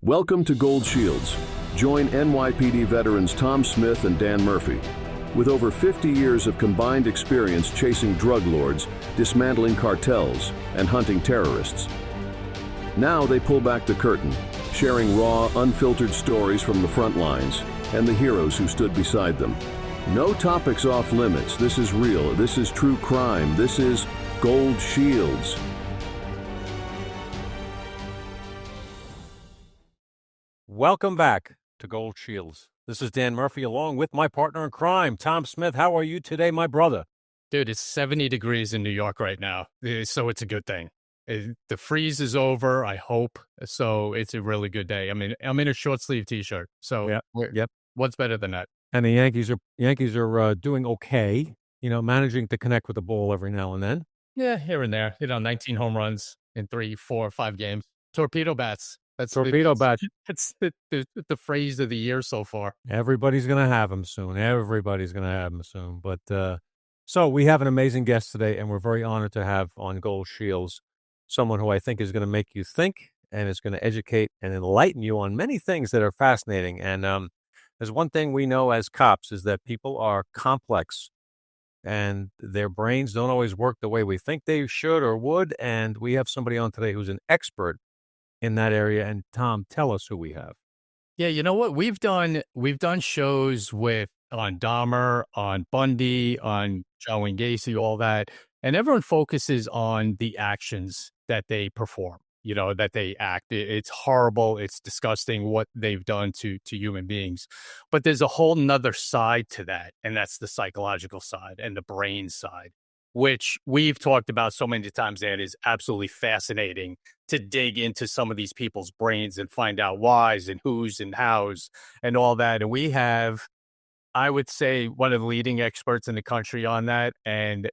Welcome to Gold Shields. Join NYPD veterans Tom Smith and Dan Murphy. With over 50 years of combined experience chasing drug lords, dismantling cartels, and hunting terrorists. Now they pull back the curtain, sharing raw, unfiltered stories from the front lines and the heroes who stood beside them. No topics off limits. This is real. This is true crime. This is Gold Shields. Welcome back to Gold Shields. This is Dan Murphy along with my partner in crime, Tom Smith. How are you today, my brother? Dude, it's 70 degrees in New York right now, so it's a good thing. The freeze is over, I hope, so it's a really good day. I mean, I'm in a short sleeve T-shirt, so Yep. What's better than that? And the Yankees are doing okay, managing to connect with the ball every now and then. Yeah, here and there. 19 home runs in 3, 4, 5 games. Torpedo bats. That's Torpedo bats. That's the phrase of the year so far. Everybody's going to have them soon. But so we have an amazing guest today, and we're very honored to have on Gold Shields someone who I think is going to make you think and is going to educate and enlighten you on many things that are fascinating. And there's one thing we know as cops is that people are complex and their brains don't always work the way we think they should or would. And we have somebody on today who's an expert in that area. And Tom, tell us who we have. Yeah, you know what? We've done shows on Dahmer, on Bundy, on Joe and Gacy, all that. And everyone focuses on the actions that they perform, that they act. It's horrible. It's disgusting what they've done to human beings. But there's a whole nother side to that. And that's the psychological side and the brain side, which we've talked about so many times, and is absolutely fascinating to dig into some of these people's brains and find out whys and who's and how's and all that. And we have, I would say, one of the leading experts in the country on that. And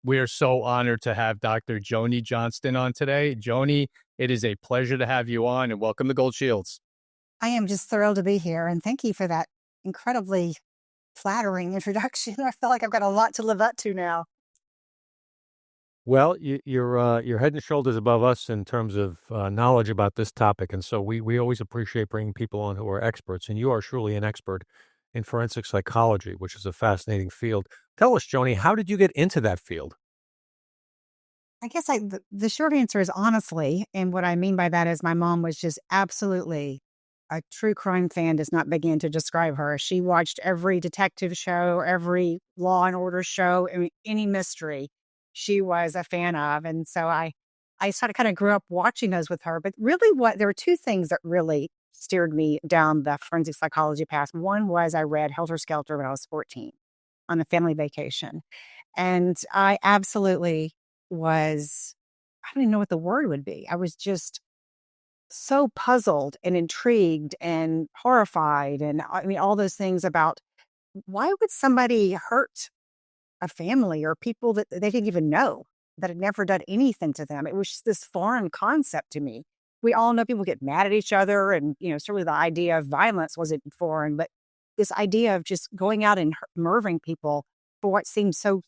we are so honored to have Dr. Joni Johnston on today. Joni, it is a pleasure to have you on, and welcome to Gold Shields. I am just thrilled to be here, and thank you for that incredibly flattering introduction. I feel like I've got a lot to live up to now. Well, you're head and shoulders above us in terms of knowledge about this topic. And so we always appreciate bringing people on who are experts. And you are truly an expert in forensic psychology, which is a fascinating field. Tell us, Joni, how did you get into that field? I guess the short answer is honestly, and what I mean by that is my mom was just absolutely a true crime fan, does not begin to describe her. She watched every detective show, every Law and Order show, any mystery she was a fan of. And so I sort of kind of grew up watching those with her. But really there were two things that really steered me down the forensic psychology path. One was I read Helter Skelter when I was 14 on a family vacation. And I absolutely was, I don't even know what the word would be. I was just so puzzled and intrigued and horrified. And I mean, all those things about why would somebody hurt a family or people that they didn't even know, that had never done anything to them. It was just this foreign concept to me. We all know people get mad at each other, and certainly the idea of violence wasn't foreign, but this idea of just going out and murdering people for what seemed so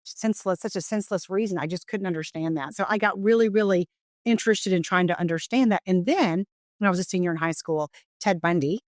senseless, such a senseless reason, I just couldn't understand that. So I got really, really interested in trying to understand that. And then when I was a senior in high school, Ted Bundy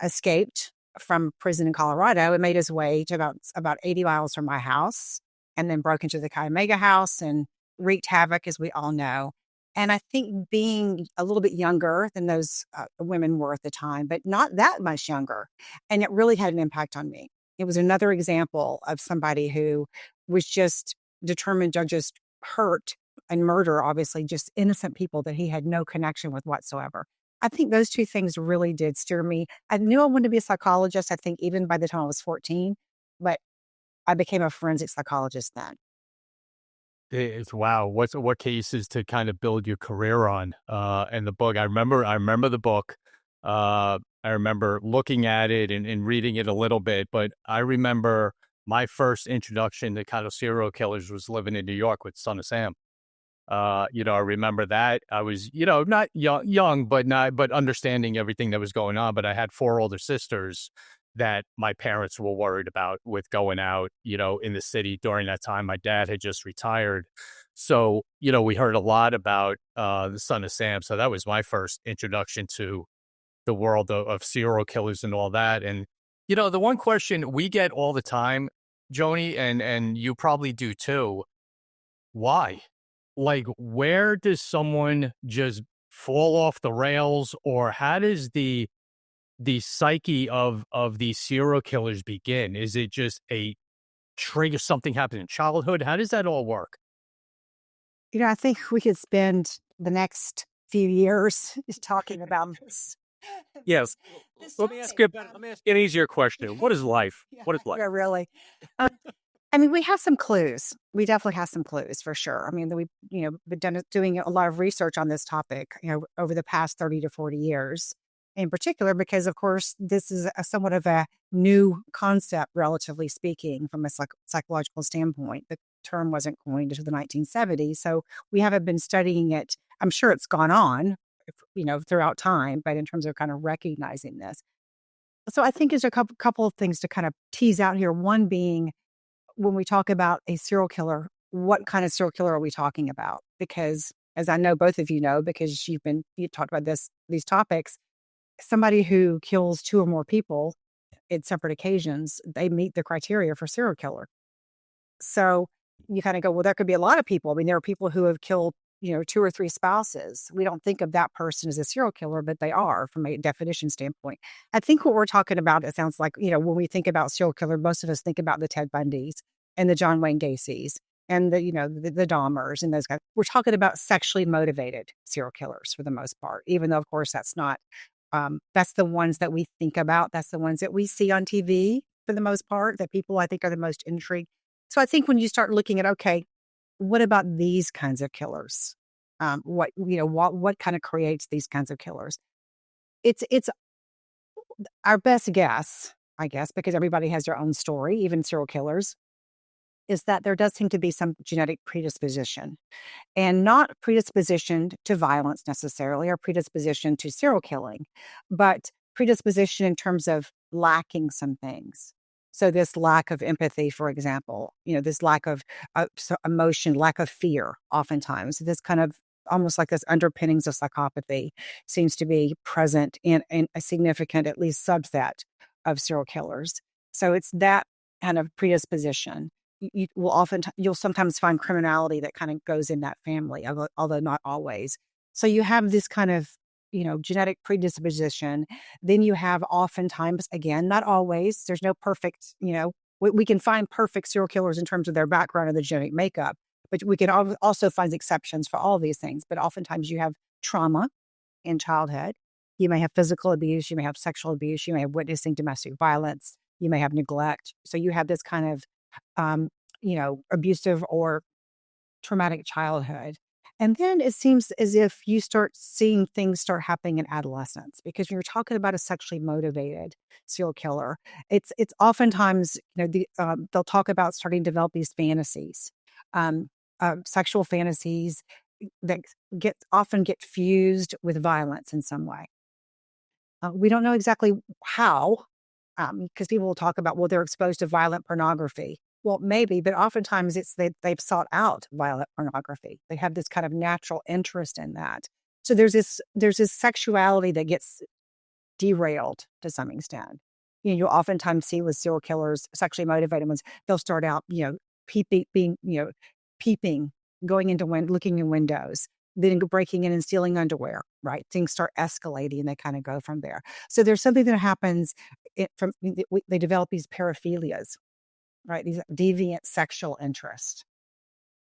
escaped from prison in Colorado and made his way to about 80 miles from my house, and then broke into the Chi Omega house and wreaked havoc, as we all know. And I think being a little bit younger than those women were at the time, but not that much younger, and it really had an impact on me. It was another example of somebody who was just determined to just hurt and murder, obviously, just innocent people that he had no connection with whatsoever. I think those two things really did steer me. I knew I wanted to be a psychologist, I think, even by the time I was 14, but I became a forensic psychologist then. It's wow. What cases to kind of build your career on? And the book, I remember the book. I remember looking at it and reading it a little bit, but I remember my first introduction to kind of serial killers was living in New York with Son of Sam. I remember that. I was, not young, but understanding everything that was going on. But I had 4 older sisters that my parents were worried about with going out, in the city during that time. My dad had just retired. So, we heard a lot about the Son of Sam. So that was my first introduction to the world of serial killers and all that. And, the one question we get all the time, Joni, and you probably do too, why? Like, where does someone just fall off the rails, or how does the psyche of these serial killers begin? Is it just a trigger, something happened in childhood? How does that all work? I think we could spend the next few years just talking about this. Yes. Let me ask you an easier question. What is life? What is life? Yeah, really. We have some clues. We definitely have some clues for sure. We've been doing a lot of research on this topic, over the past 30 to 40 years, in particular, because of course this is somewhat of a new concept, relatively speaking, from a psychological standpoint. The term wasn't coined until the 1970s, so we haven't been studying it. I'm sure it's gone on, throughout time, but in terms of kind of recognizing this. So I think there's a couple of things to kind of tease out here. One being, when we talk about a serial killer, what kind of serial killer are we talking about? Because, as I know both of you know, because you talked about these topics, somebody who kills two or more people in separate occasions, they meet the criteria for serial killer. So you kind of go, well, there could be a lot of people. There are people who have killed, two or three spouses. We don't think of that person as a serial killer, but they are from a definition standpoint. I think what we're talking about, it sounds like, when we think about serial killer, most of us think about the Ted Bundys and the John Wayne Gacy's and the Dahmers and those guys. We're talking about sexually motivated serial killers for the most part, even though, of course, that's not, that's the ones that we think about. That's the ones that we see on TV for the most part, that people, I think, are the most intrigued. So I think when you start looking at, okay, what about these kinds of killers? What kind of creates these kinds of killers? It's our best guess, I guess, because everybody has their own story, even serial killers, is that there does seem to be some genetic predisposition, and not predispositioned to violence necessarily, or predisposition to serial killing, but predisposition in terms of lacking some things. So this lack of empathy, for example, this lack of emotion, lack of fear, oftentimes, this kind of almost like this underpinnings of psychopathy seems to be present in a significant, at least, subset of serial killers. So it's that kind of predisposition. You'll sometimes find criminality that kind of goes in that family, although not always. So you have this kind of, genetic predisposition. Then you have oftentimes, again, not always, there's no perfect, we can find perfect serial killers in terms of their background and the genetic makeup, but we can also find exceptions for all these things. But oftentimes you have trauma in childhood. You may have physical abuse. You may have sexual abuse. You may have witnessing domestic violence. You may have neglect. So you have this kind of, abusive or traumatic childhood. And then it seems as if you start seeing things start happening in adolescence, because when you're talking about a sexually motivated serial killer, it's oftentimes, they'll talk about starting to develop these fantasies, sexual fantasies that often get fused with violence in some way. We don't know exactly how, because people will talk about, well, they're exposed to violent pornography. Well, maybe, but oftentimes it's they've sought out violent pornography. They have this kind of natural interest in that. So there's this sexuality that gets derailed to some extent. You'll oftentimes see with serial killers, sexually motivated ones, they'll start out, peeping, going into looking in windows, then breaking in and stealing underwear, right? Things start escalating and they kind of go from there. So there's something that happens they develop these paraphilias, right? These deviant sexual interests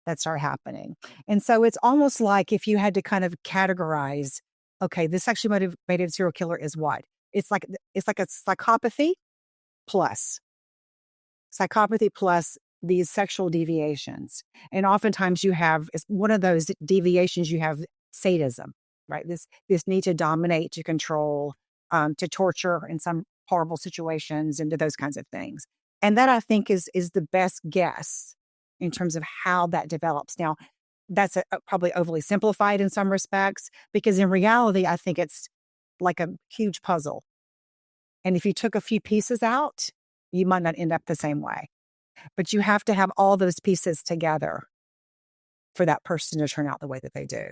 that start happening. And so it's almost like if you had to kind of categorize, okay, the sexually motivated serial killer is what? It's like a psychopathy plus these sexual deviations. And oftentimes you have, as one of those deviations, you have sadism, right? This need to dominate, to control, to torture in some horrible situations, and to those kinds of things. And that, I think, is the best guess in terms of how that develops. Now, that's probably overly simplified in some respects, because in reality, I think it's like a huge puzzle. And if you took a few pieces out, you might not end up the same way. But you have to have all those pieces together for that person to turn out the way that they do.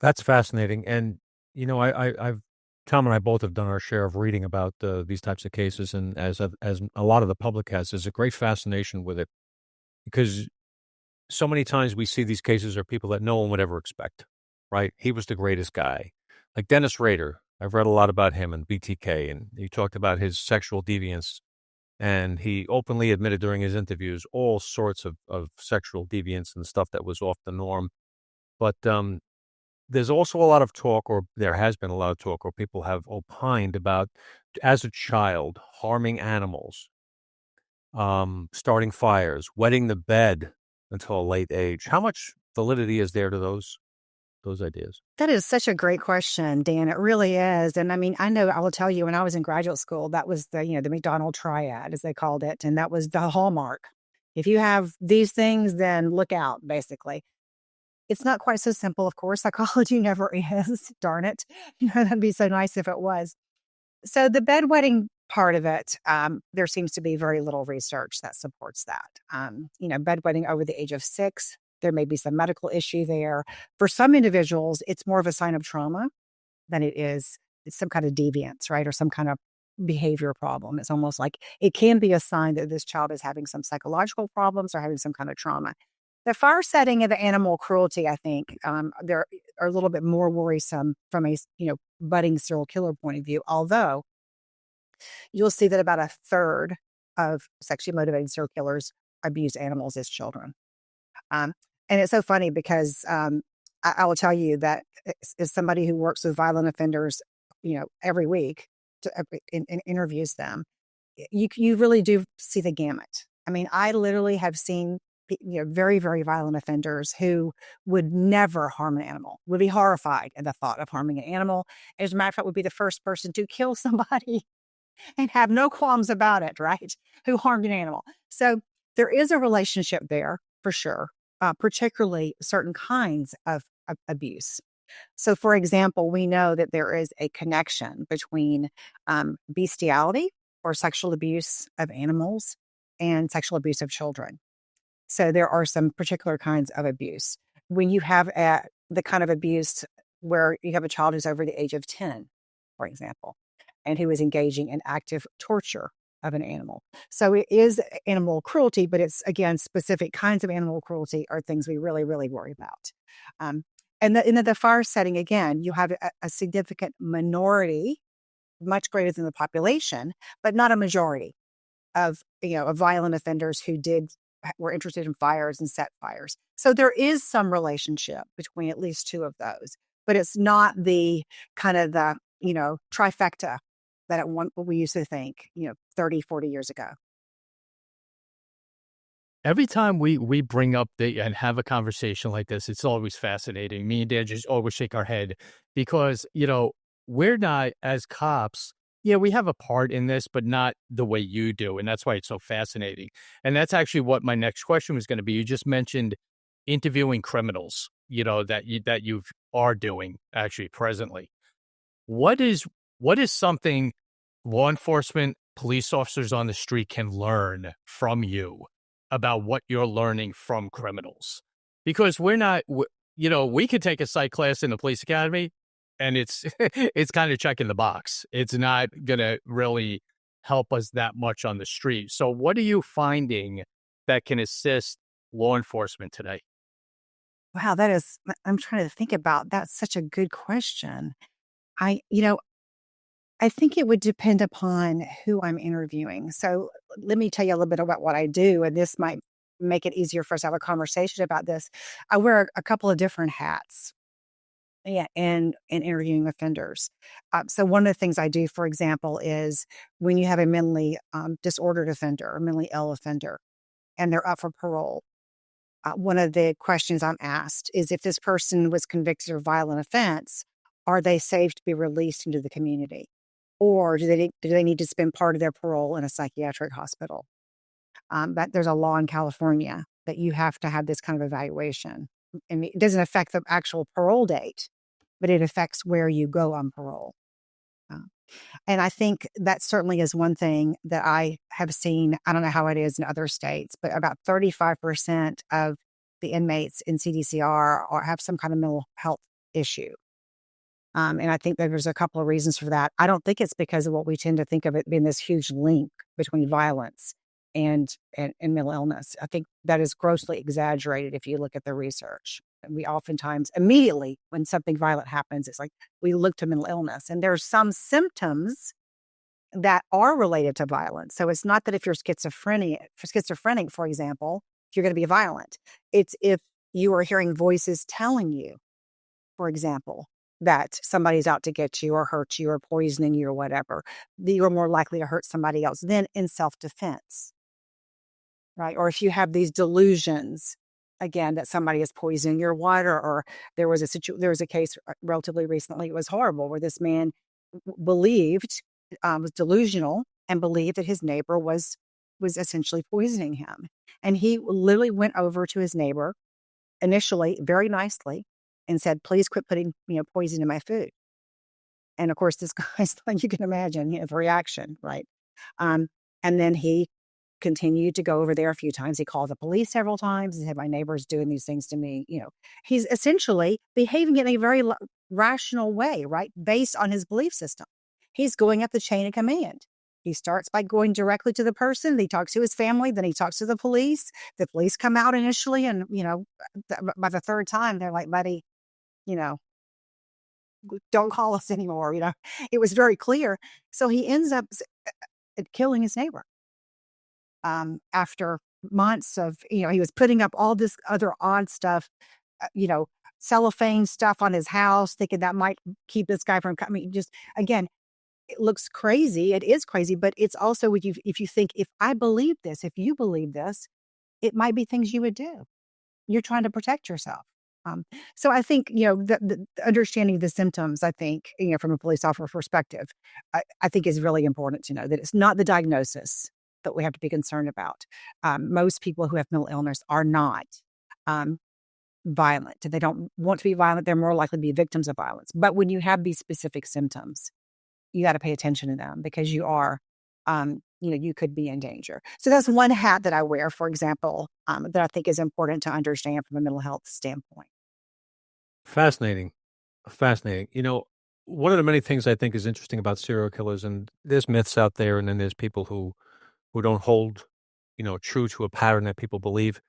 That's fascinating. And, I've Tom and I both have done our share of reading about these types of cases. And as a lot of the public has, there's a great fascination with it because so many times we see these cases are people that no one would ever expect, right? He was the greatest guy. Like Dennis Rader. I've read a lot about him and BTK, and he talked about his sexual deviance. And he openly admitted during his interviews all sorts of sexual deviance and stuff that was off the norm. But there's also a lot of talk, or there has been a lot of talk, or people have opined about, as a child, harming animals, starting fires, wetting the bed until a late age. How much validity is there to those ideas? That is such a great question, Dan. It really is. And I mean, I will tell you, when I was in graduate school, that was the McDonald Triad, as they called it. And that was the hallmark. If you have these things, then look out, basically. It's not quite so simple, of course. Psychology never is. Darn it. That'd be so nice if it was. So the bedwetting part of it, there seems to be very little research that supports that. Bedwetting over the age of 6, there may be some medical issue there. For some individuals, it's more of a sign of trauma than it's some kind of deviance, right? Or some kind of behavior problem. It's almost like it can be a sign that this child is having some psychological problems or having some kind of trauma. The fire setting of the animal cruelty, I think, there are a little bit more worrisome from a budding serial killer point of view. Although you'll see that about a third of sexually motivated serial killers abuse animals as children. And it's so funny because I will tell you that as somebody who works with violent offenders, every week and interviews them, you really do see the gamut. I mean, I literally have seen very, very violent offenders who would never harm an animal, would be horrified at the thought of harming an animal. As a matter of fact, would be the first person to kill somebody and have no qualms about it, right? Who harmed an animal. So there is a relationship there for sure, particularly certain kinds of abuse. So, for example, we know that there is a connection between bestiality or sexual abuse of animals and sexual abuse of children. So there are some particular kinds of abuse. When you have the kind of abuse where you have a child who's over the age of 10, for example, and who is engaging in active torture of an animal. So it is animal cruelty, but it's, again, specific kinds of animal cruelty are things we really, really worry about. And in the fire setting, again, you have a significant minority, much greater than the population, but not a majority of violent offenders who were interested in fires and set fires. So there is some relationship between at least two of those, but it's not the kind of the trifecta that we used to think 30, 40 years ago. Every time we bring up and have a conversation like this, it's always fascinating. Me and Dan just always shake our head because, we're not, as cops, we have a part in this, but not the way you do. And that's why it's so fascinating. And that's actually what my next question was going to be. You just mentioned interviewing criminals, that you are doing actually presently. What is something law enforcement, police officers on the street can learn from you about what you're learning from criminals? Because we're not, we could take a psych class in the police academy and it's kind of checking the box. It's not going to really help us that much on the street. So what are you that can assist law enforcement today? Wow, I'm trying to think about, that's such a good question. I think it would depend upon who I'm interviewing. So let me tell you a little bit about what I do, and this might make it easier for us to have a conversation about this. I wear a couple of different hats. In interviewing offenders. So one of the things I do, for example, is when you have a mentally disordered offender or mentally ill offender and they're up for parole, one of the questions I'm asked is if this person was convicted of violent offense, are they safe to be released into the community? Or do they need to spend part of their parole in a psychiatric hospital? But there's a law in California that you have to have this kind of evaluation. And it doesn't affect the actual parole date, but it affects where you go on parole. And I think that certainly is one thing that I have seen. I don't know how it is in other states, but about 35% of the inmates in CDCR or have some kind of mental health issue. And I think that there's a couple of reasons for that. I don't think it's because of what we tend to think of it being this huge link between violence and mental illness. I think that is grossly exaggerated if you look at the research. And we oftentimes, immediately when something violent happens, it's like we look to mental illness. And there's some symptoms that are related to violence. So it's not that if you're schizophrenic, for example, you're going to be violent. It's if you are hearing voices telling you, for example, that somebody's out to get you or hurt you or poisoning you or whatever, you're more likely to hurt somebody else than in self-defense, right? Or if you have these delusions, again, that somebody is poisoning your water, or there was a case relatively recently, it was horrible, where this man believed, was delusional and believed that his neighbor was essentially poisoning him. And he literally went over to his neighbor initially very nicely and said, please quit putting poison in my food. And of course, this guy's, like you can imagine, the reaction, right? And then he continued to go over there a few times. He called the police several times and said, my neighbor's doing these things to me. He's essentially behaving in a very rational way, right? Based on his belief system. He's going up the chain of command. He starts by going directly to the person. He talks to his family. Then he talks to the police. The police come out initially. And, by the third time, they're like, buddy, don't call us anymore. It was very clear. So he ends up killing his neighbor. After months of, he was putting up all this other odd stuff, cellophane stuff on his house, thinking that might keep this guy from coming. Just, again, it looks crazy. It is crazy, but it's also, if you think, if I believe this, if you believe this, it might be things you would do. You're trying to protect yourself. So I think, the understanding the symptoms, I think, from a police officer perspective, I think is really important to know that it's not the diagnosis that we have to be concerned about. Most people who have mental illness are not violent. They don't want to be violent. They're more likely to be victims of violence. But when you have these specific symptoms, you got to pay attention to them because you are, you could be in danger. So that's one hat that I wear, for example, that I think is important to understand from a mental health standpoint. Fascinating. One of the many things I think is interesting about serial killers, and there's myths out there, and then there's people who don't hold, true to a pattern that people believe,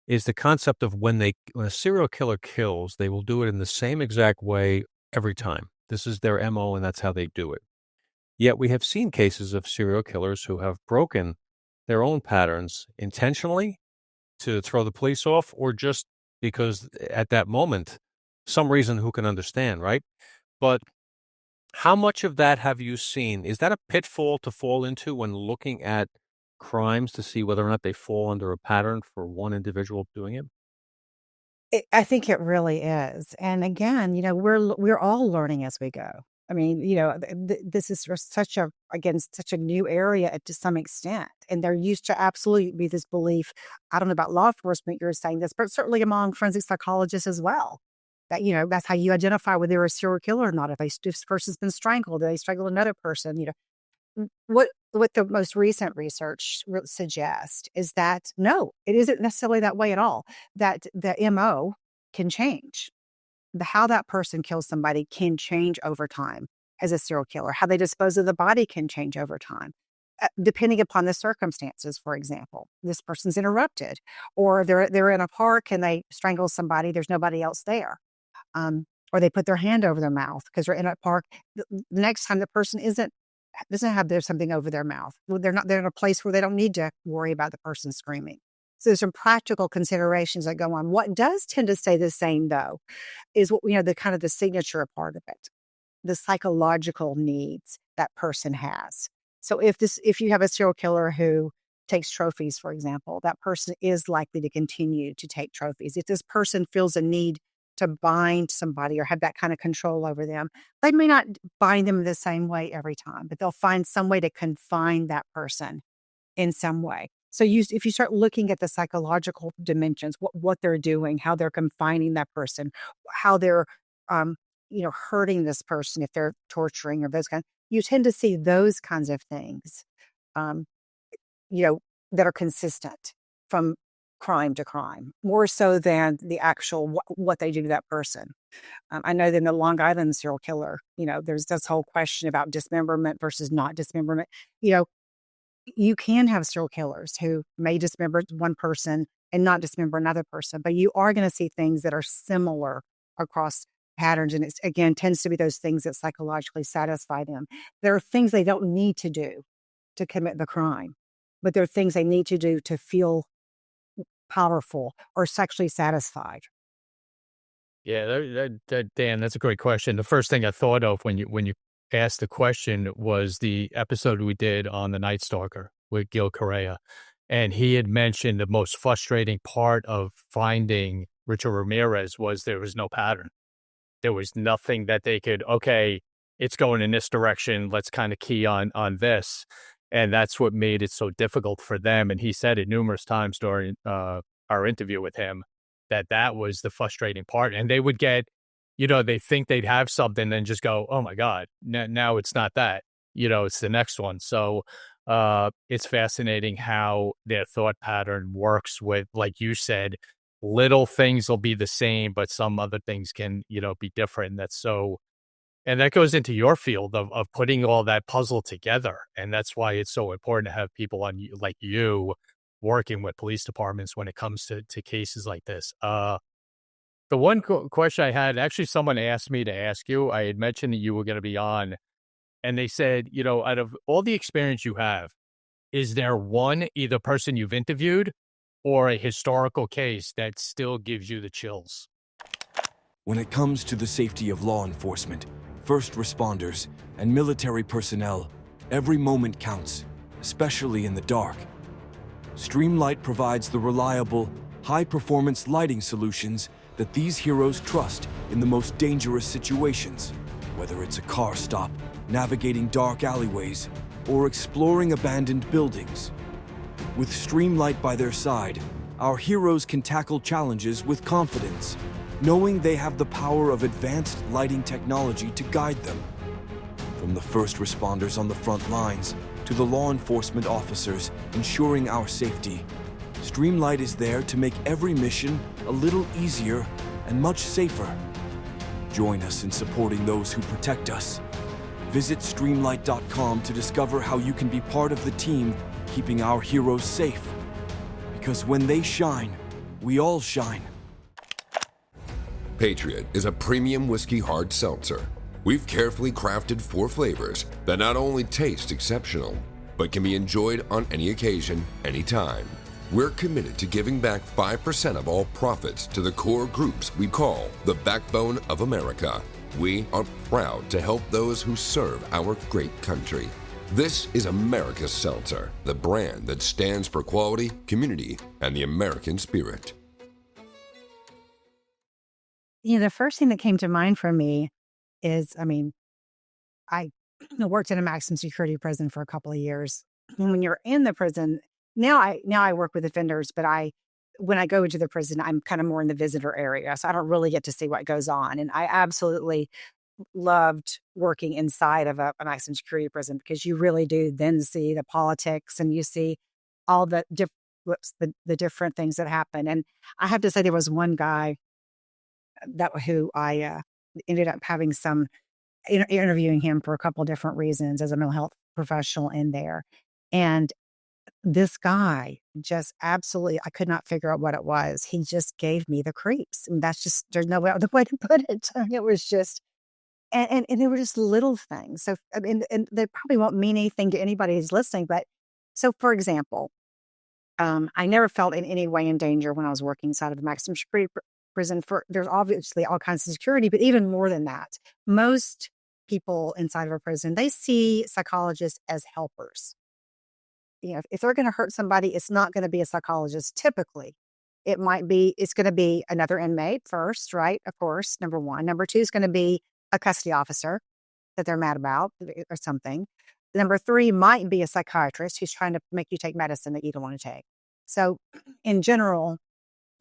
is the concept of when a serial killer kills, they will do it in the same exact way every time. This is their MO, and that's how they do it. Yet we have seen cases of serial killers who have broken their own patterns intentionally to throw the police off, or just because at that moment, some reason who can understand, right? But how much of that have you seen? Is that a pitfall to fall into when looking at crimes to see whether or not they fall under a pattern for one individual doing it? I think it really is. And again, we're all learning as we go. I mean, this is such a new area to some extent. And there used to absolutely be this belief, I don't know about law enforcement, you're saying this, but certainly among forensic psychologists as well, that, that's how you identify whether they're a serial killer or not. If this person's been strangled, they strangled another person, What the most recent research suggests is that, no, it isn't necessarily that way at all, that the MO can change. How that person kills somebody can change over time as a serial killer. How they dispose of the body can change over time, depending upon the circumstances. For example, this person's interrupted, or they're in a park and they strangle somebody. There's nobody else there, or they put their hand over their mouth because they're in a park. The next time the person doesn't have something over their mouth. They're in a place where they don't need to worry about the person screaming. So there's some practical considerations that go on. What does tend to stay the same, though, is what the kind of the signature part of it, the psychological needs that person has. So if you have a serial killer who takes trophies, for example, that person is likely to continue to take trophies. If this person feels a need to bind somebody or have that kind of control over them, they may not bind them the same way every time, but they'll find some way to confine that person in some way. So if you start looking at the psychological dimensions, what they're doing, how they're confining that person, how they're, hurting this person if they're torturing or those kinds, you tend to see those kinds of things, that are consistent from crime to crime, more so than the actual what they do to that person. I know that in the Long Island serial killer, there's this whole question about dismemberment versus not dismemberment. You know, you can have serial killers who may dismember one person and not dismember another person, but you are going to see things that are similar across patterns. And it's, again, tends to be those things that psychologically satisfy them. There are things they don't need to do to commit the crime, but there are things they need to do to feel powerful or sexually satisfied. Yeah, Dan, that's a great question. The first thing I thought of when you asked the question was the episode we did on the Night Stalker with Gil Correa. And he had mentioned the most frustrating part of finding Richard Ramirez was there was no pattern. There was nothing that they could, okay, it's going in this direction. Let's kind of key on this. And that's what made it so difficult for them. And he said it numerous times during our interview with him, that was the frustrating part. And they would get, they think they'd have something, then just go, oh my God, now it's not that, it's the next one. So it's fascinating how their thought pattern works with, like you said, little things will be the same, but some other things can, be different. And that goes into your field of putting all that puzzle together. And that's why it's so important to have people like you working with police departments when it comes to cases like this. The one question I had, actually someone asked me to ask you, I had mentioned that you were going to be on, and they said, out of all the experience you have, is there one either person you've interviewed or a historical case that still gives you the chills? When it comes to the safety of law enforcement, first responders, and military personnel, every moment counts, especially in the dark. Streamlight provides the reliable, high-performance lighting solutions that these heroes trust in the most dangerous situations, whether it's a car stop, navigating dark alleyways, or exploring abandoned buildings. With Streamlight by their side, our heroes can tackle challenges with confidence, knowing they have the power of advanced lighting technology to guide them. From the first responders on the front lines to the law enforcement officers ensuring our safety, Streamlight is there to make every mission a little easier and much safer. Join us in supporting those who protect us. Visit Streamlight.com to discover how you can be part of the team keeping our heroes safe. Because when they shine, we all shine. Patriot is a premium whiskey hard seltzer. We've carefully crafted 4 flavors that not only taste exceptional, but can be enjoyed on any occasion, anytime. We're committed to giving back 5% of all profits to the core groups we call the backbone of America. We are proud to help those who serve our great country. This is America's Seltzer, the brand that stands for quality, community, and the American spirit. The first thing that came to mind for me is, I worked in a maximum security prison for a couple of years. And when you're in the prison, now I work with offenders, but when I go into the prison, I'm kind of more in the visitor area. So I don't really get to see what goes on. And I absolutely loved working inside of a maximum security prison, because you really do then see the politics and you see all the different things that happen. And I have to say, there was one guy who I ended up having some interviewing him for a couple different reasons as a mental health professional in there. And this guy just absolutely, I could not figure out what it was. He just gave me the creeps. And that's just, there's no other way to put it. It was just, and they were just little things. So, and they probably won't mean anything to anybody who's listening. But so, for example, I never felt in any way in danger when I was working inside of the maximum security prison. There's obviously all kinds of security, but even more than that, most people inside of a prison, they see psychologists as helpers. If they're going to hurt somebody, it's not going to be a psychologist. Typically, it's going to be another inmate first, right? Of course, number one. Number two is going to be a custody officer that they're mad about or something. Number three might be a psychiatrist who's trying to make you take medicine that you don't want to take. So in general,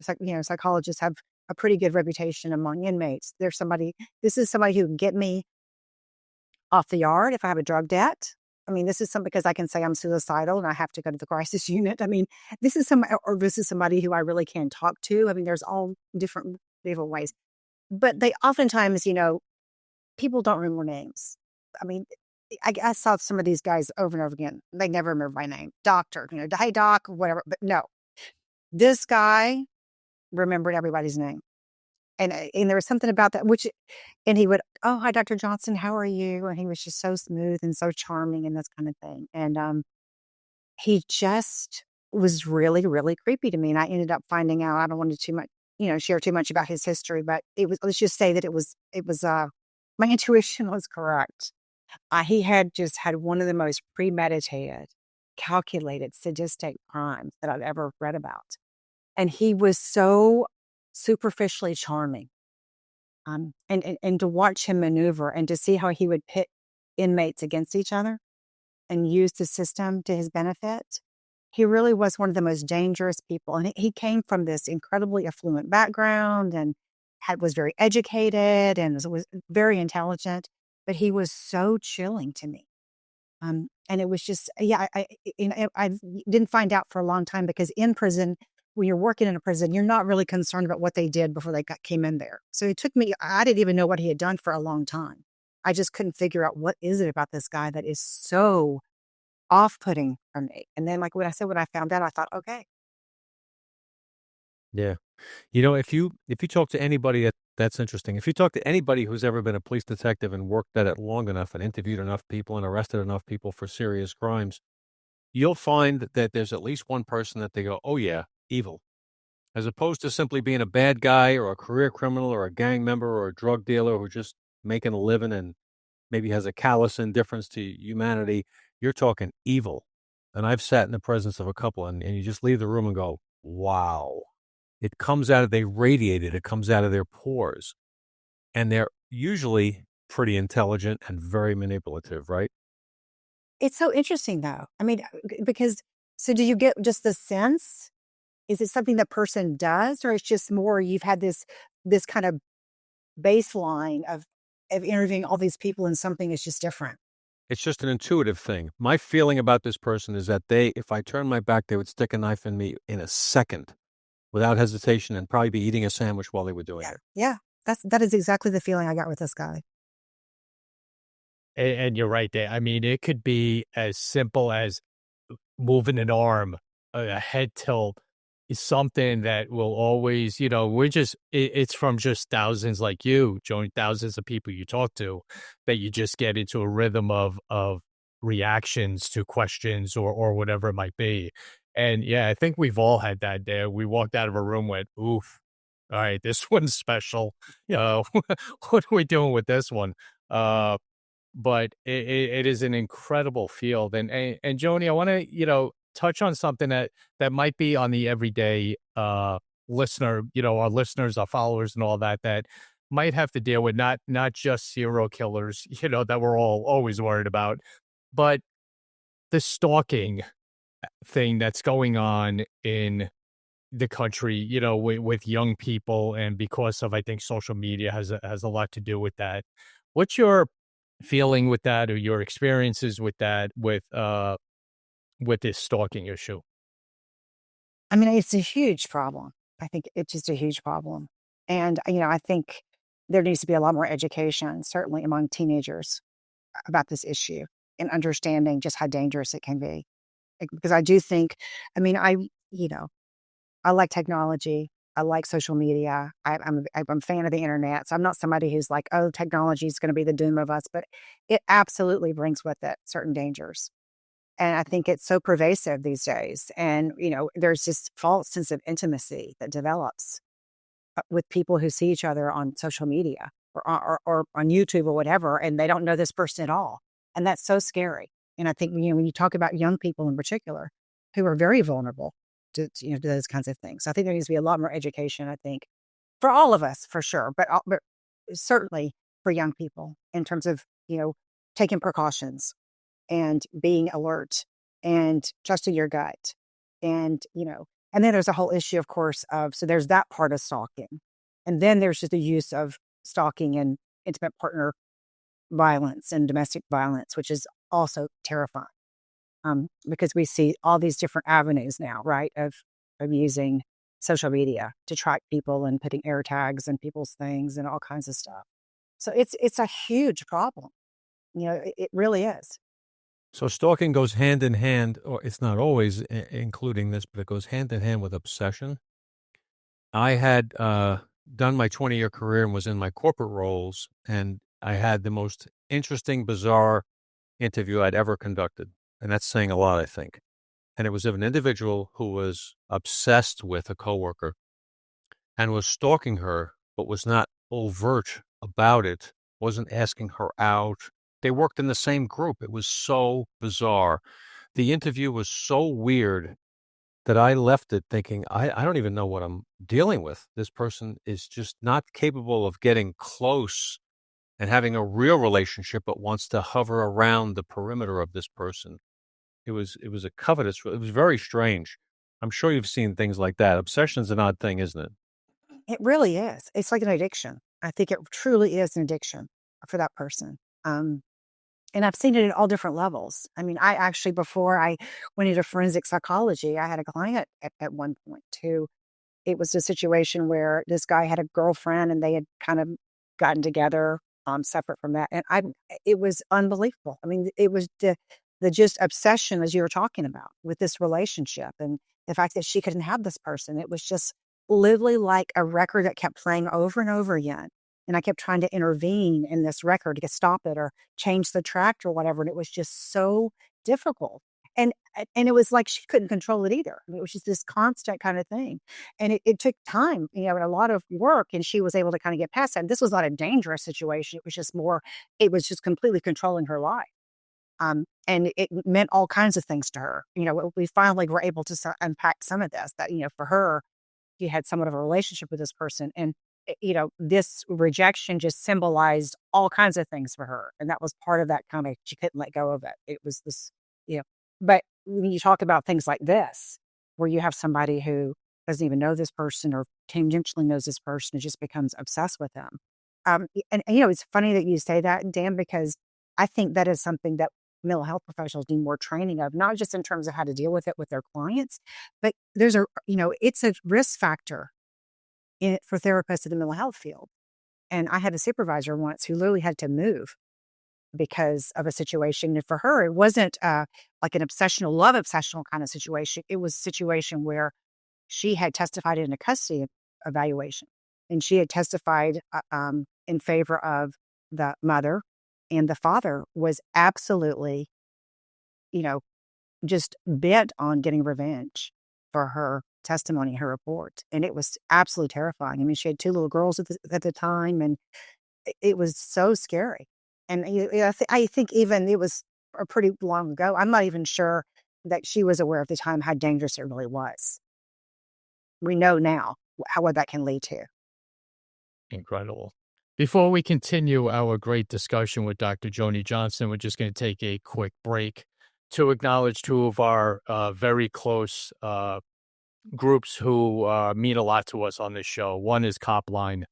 psychologists have a pretty good reputation among inmates. This is somebody who can get me off the yard if I have a drug debt. I mean, this is some because I can say I'm suicidal and I have to go to the crisis unit. I mean, this is somebody who I really can talk to. I mean, there's all different ways. But they oftentimes, people don't remember names. I mean, I saw some of these guys over and over again. They never remember my name. Doctor, hey doc, whatever. But no, this guy remembered everybody's name. And there was something about that, and he would, oh, hi, Dr. Johnston, how are you? And he was just so smooth and so charming and this kind of thing. And he just was really, really creepy to me. And I ended up finding out, I don't want to too much, share too much about his history, but let's just say that it was my intuition was correct. He had just had one of the most premeditated, calculated, sadistic crimes that I've ever read about. And he was so superficially charming. And to watch him maneuver and to see how he would pit inmates against each other and use the system to his benefit, he really was one of the most dangerous people. And he came from this incredibly affluent background and was very educated and was very intelligent, but he was so chilling to me. And it was just, I didn't find out for a long time because in prison, when you're working in a prison, you're not really concerned about what they did before they came in there. So it took me, I didn't even know what he had done for a long time. I just couldn't figure out what is it about this guy that is so off-putting for me. And then when I found out, I thought, okay. Yeah. If you talk to anybody, that's interesting. If you talk to anybody who's ever been a police detective and worked at it long enough and interviewed enough people and arrested enough people for serious crimes, you'll find that there's at least one person that they go, oh yeah, evil. As opposed to simply being a bad guy or a career criminal or a gang member or a drug dealer who's just making a living and maybe has a callous indifference to humanity, you're talking evil. And I've sat in the presence of a couple and you just leave the room and go, wow. It comes out they radiate it. It comes out of their pores. And they're usually pretty intelligent and very manipulative, right? It's so interesting though. I mean, because, so do you get just the sense? Is it something that person does, or it's just more you've had this kind of baseline of interviewing all these people and something is just different? It's just an intuitive thing. My feeling about this person is that if I turned my back, they would stick a knife in me in a second without hesitation and probably be eating a sandwich while they were doing it. Yeah. That is exactly the feeling I got with this guy. And you're right there. I mean, it could be as simple as moving an arm, a head tilt, is something that will always, it's from just thousands like you, Joni, thousands of people you talk to, that you just get into a rhythm of reactions to questions or whatever it might be. And yeah, I think we've all had that day. We walked out of a room with, oof, all right, this one's special. What are we doing with this one? But it is an incredible field. And Joni, I want to, touch on something that might be on the everyday listener, our listeners, our followers and all that might have to deal with not just serial killers, that we're all always worried about, but the stalking thing that's going on in the country, with young people. And because of, I think social media has a lot to do with that. What's your feeling with that, or your experiences with that, with this stalking issue? I mean, it's a huge problem. I think it's just a huge problem. And, I think there needs to be a lot more education, certainly among teenagers, about this issue and understanding just how dangerous it can be. Because I do think, I like technology. I like social media. I'm a fan of the internet. So I'm not somebody who's like, oh, technology is going to be the doom of us, but it absolutely brings with it certain dangers. And I think it's so pervasive these days. And, there's this false sense of intimacy that develops with people who see each other on social media or on YouTube or whatever, and they don't know this person at all. And that's so scary. And I think, when you talk about young people in particular who are very vulnerable to those kinds of things, I think there needs to be a lot more education, I think, for all of us, for sure, but certainly for young people in terms of, taking precautions and being alert and trusting your gut. And, and then there's a whole issue, of course, so there's that part of stalking. And then there's just the use of stalking and intimate partner violence and domestic violence, which is also terrifying. Because we see all these different avenues now, right, of using social media to track people and putting air tags in people's things and all kinds of stuff. So it's a huge problem. It really is. So stalking goes hand in hand, or it's not always including this, but it goes hand in hand with obsession. I had done my 20-year career and was in my corporate roles, and I had the most interesting, bizarre interview I'd ever conducted. And that's saying a lot, I think. And it was of an individual who was obsessed with a coworker and was stalking her, but was not overt about it, wasn't asking her out. They worked in the same group. It was so bizarre. The interview was so weird that I left it thinking, I don't even know what I'm dealing with. This person is just not capable of getting close and having a real relationship, but wants to hover around the perimeter of this person. It was a covetous. It was very strange. I'm sure you've seen things like that. Obsession's an odd thing, isn't it? It really is. It's like an addiction. I think it truly is an addiction for that person. And I've seen it at all different levels. I mean, I actually, before I went into forensic psychology, I had a client at one point too. It was a situation where this guy had a girlfriend and they had kind of gotten together separate from that. And it was unbelievable. I mean, it was the just obsession, as you were talking about, with this relationship and the fact that she couldn't have this person. It was just literally like a record that kept playing over and over again. And I kept trying to intervene in this record to stop it or change the track or whatever. And it was just so difficult. And it was like she couldn't control it either. I mean, it was just this constant kind of thing. And it took time, and a lot of work. And she was able to kind of get past that. And this was not a dangerous situation. It was just it was just completely controlling her life. And it meant all kinds of things to her. We finally were able to unpack some of this, that, for her, she had somewhat of a relationship with this person. And this rejection just symbolized all kinds of things for her. And that was part of that kind of, she couldn't let go of it. It was this, but when you talk about things like this, where you have somebody who doesn't even know this person or tangentially knows this person and just becomes obsessed with them. And it's funny that you say that, Dan, because I think that is something that mental health professionals need more training of, not just in terms of how to deal with it with their clients, but it's a risk factor for therapists in the mental health field. And I had a supervisor once who literally had to move because of a situation. And for her, it wasn't like an love obsessional kind of situation. It was a situation where she had testified in a custody evaluation, and she had testified in favor of the mother, and the father was absolutely, just bent on getting revenge for her testimony, her report. And it was absolutely terrifying. I mean, she had 2 little girls at the time, and it was so scary. And I think even it was pretty long ago. I'm not even sure that she was aware at the time how dangerous it really was. We know now what that can lead to. Incredible. Before we continue our great discussion with Dr. Joni Johnston, we're just going to take a quick break to acknowledge 2 of our very close groups who mean a lot to us on this show. One is Copline,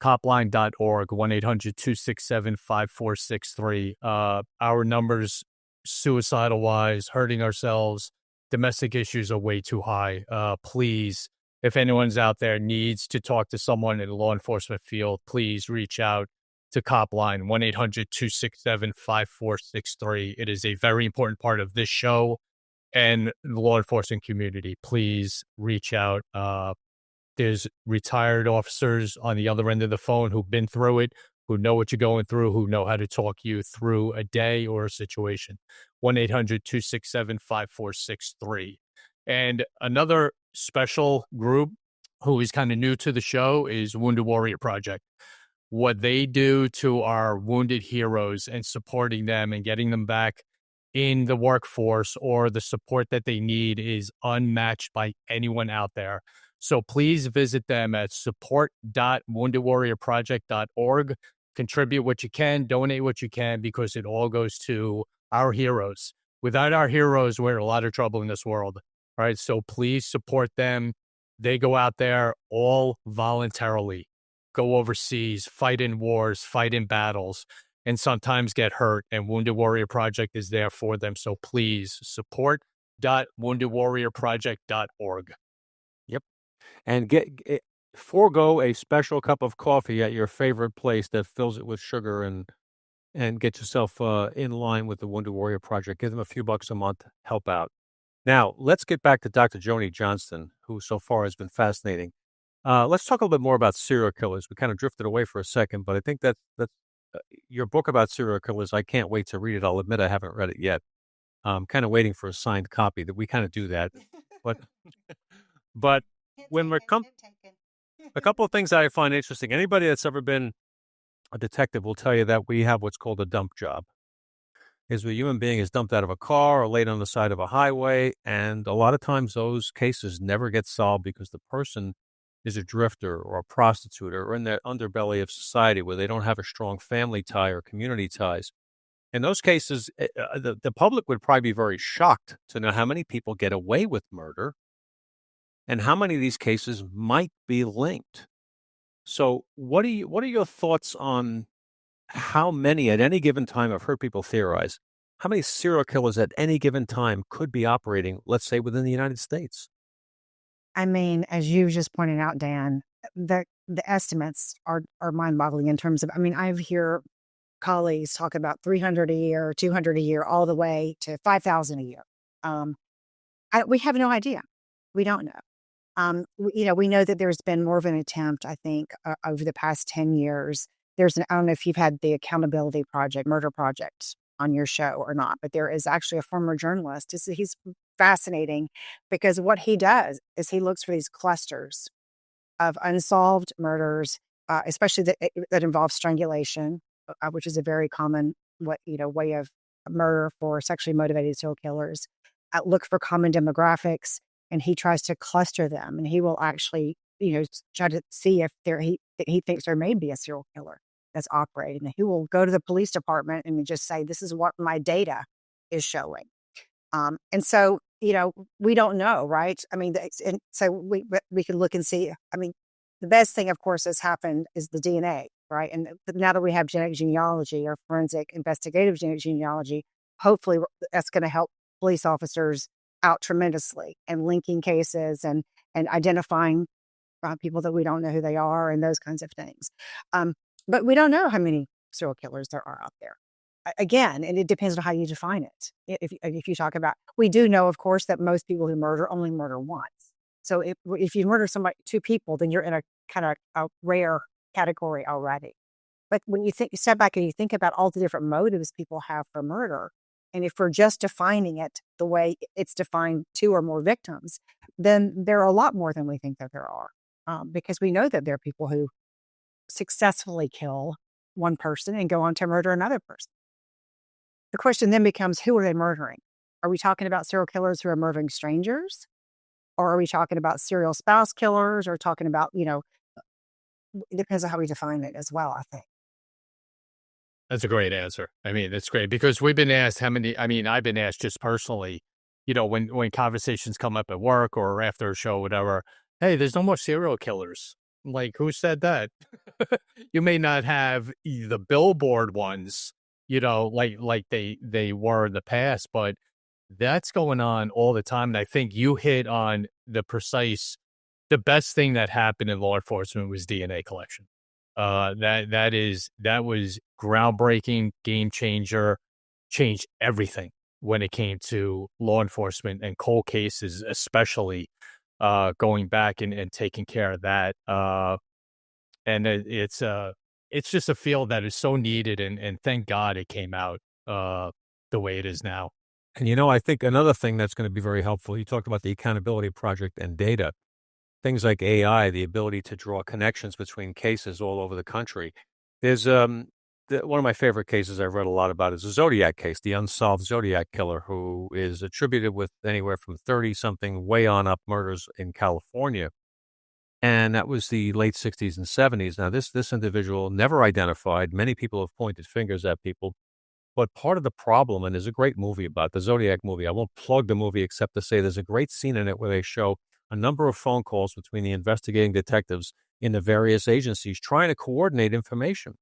copline.org, 1-800-267-5463. Our numbers, suicidal-wise, hurting ourselves, domestic issues are way too high. Please, if anyone's out there needs to talk to someone in the law enforcement field, please reach out to Copline, 1-800-267-5463. It is a very important part of this show and the law enforcement community. Please reach out. There's retired officers on the other end of the phone who've been through it, who know what you're going through, who know how to talk you through a day or a situation. 1-800-267-5463. And another special group who is kind of new to the show is Wounded Warrior Project. What they do to our wounded heroes and supporting them and getting them back in the workforce or the support that they need is unmatched by anyone out there. So please visit them at support.woundedwarriorproject.org. Contribute what you can, donate what you can, because it all goes to our heroes. Without our heroes, we're in a lot of trouble in this world. All right, so please support them. They go out there all voluntarily, go overseas, fight in wars, fight in battles. and sometimes get hurt. And Wounded Warrior Project is there for them. So please support.woundedwarriorproject.org. Yep. And forego a special cup of coffee at your favorite place that fills it with sugar and get yourself in line with the Wounded Warrior Project. Give them a few bucks a month, help out. Now, let's get back to Dr. Joni Johnston, who so far has been fascinating. Let's talk a little bit more about serial killers. We kind of drifted away for a second, but I think that's your book about serial killers. I can't wait to read it. I'll admit I haven't read it yet. I'm kind of waiting for a signed copy. That we kind of do that, but when we come, a couple of things that I find interesting. Anybody that's ever been a detective will tell you that we have what's called a dump job. Is a human being is dumped out of a car or laid on the side of a highway, and a lot of times those cases never get solved because the person is a drifter or a prostitute or in that underbelly of society where they don't have a strong family tie or community ties. In those cases, the public would probably be very shocked to know how many people get away with murder and how many of these cases might be linked. So what are your thoughts on how many at any given time, I've heard people theorize, how many serial killers at any given time could be operating, let's say, within the United States? I mean, as you just pointed out, Dan, the estimates are mind-boggling in terms of, I mean, I hear colleagues talk about 300 a year, 200 a year, all the way to 5,000 a year. We have no idea. We don't know. We know that there's been more of an attempt, I think, over the past 10 years. I don't know if you've had the Accountability Project, Murder Project on your show or not, but there is actually a former journalist. He's fascinating because what he does is he looks for these clusters of unsolved murders, especially that involve strangulation, which is a very common way of murder for sexually motivated serial killers. Look for common demographics, and he tries to cluster them, and he will actually try to see if he thinks there may be a serial killer that's operating. And he will go to the police department and just say, this is what my data is showing. And so, we don't know, right? I mean, and so we can look and see. I mean, the best thing, of course, that's happened is the DNA, right? And now that we have genetic genealogy or forensic investigative genetic genealogy, hopefully that's going to help police officers out tremendously and linking cases and identifying people that we don't know who they are and those kinds of things. But we don't know how many serial killers there are out there. Again, and it depends on how you define it. If you talk about, we do know, of course, that most people who murder only murder once. So if you murder two people, then you're in a kind of a rare category already. But when you step back and you think about all the different motives people have for murder, and if we're just defining it the way it's defined, 2 or more victims, then there are a lot more than we think that there are. Because we know that there are people who successfully kill one person and go on to murder another person. The question then becomes, who are they murdering? Are we talking about serial killers who are murdering strangers? Or are we talking about serial spouse killers, or talking about, it depends on how we define it as well, I think. That's a great answer. I mean, it's great because we've been asked I've been asked just personally, when conversations come up at work or after a show, whatever, hey, there's no more serial killers. Like, who said that? You may not have the billboard ones, like they were in the past, but that's going on all the time. And I think you hit on the best thing that happened in law enforcement was DNA collection. That was groundbreaking, game changer, changed everything when it came to law enforcement and cold cases, especially going back and taking care of that. And it's just a field that is so needed, and thank God it came out the way it is now. And I think another thing that's going to be very helpful, you talked about the Accountability Project and data. Things like AI, the ability to draw connections between cases all over the country. There's one of my favorite cases I've read a lot about is the Zodiac case, the unsolved Zodiac killer, who is attributed with anywhere from 30-something way on up murders in California. And that was the late 60s and 70s. Now, this individual never identified. Many people have pointed fingers at people. But part of the problem, and there's a great movie about the Zodiac movie. I won't plug the movie except to say there's a great scene in it where they show a number of phone calls between the investigating detectives in the various agencies trying to coordinate information.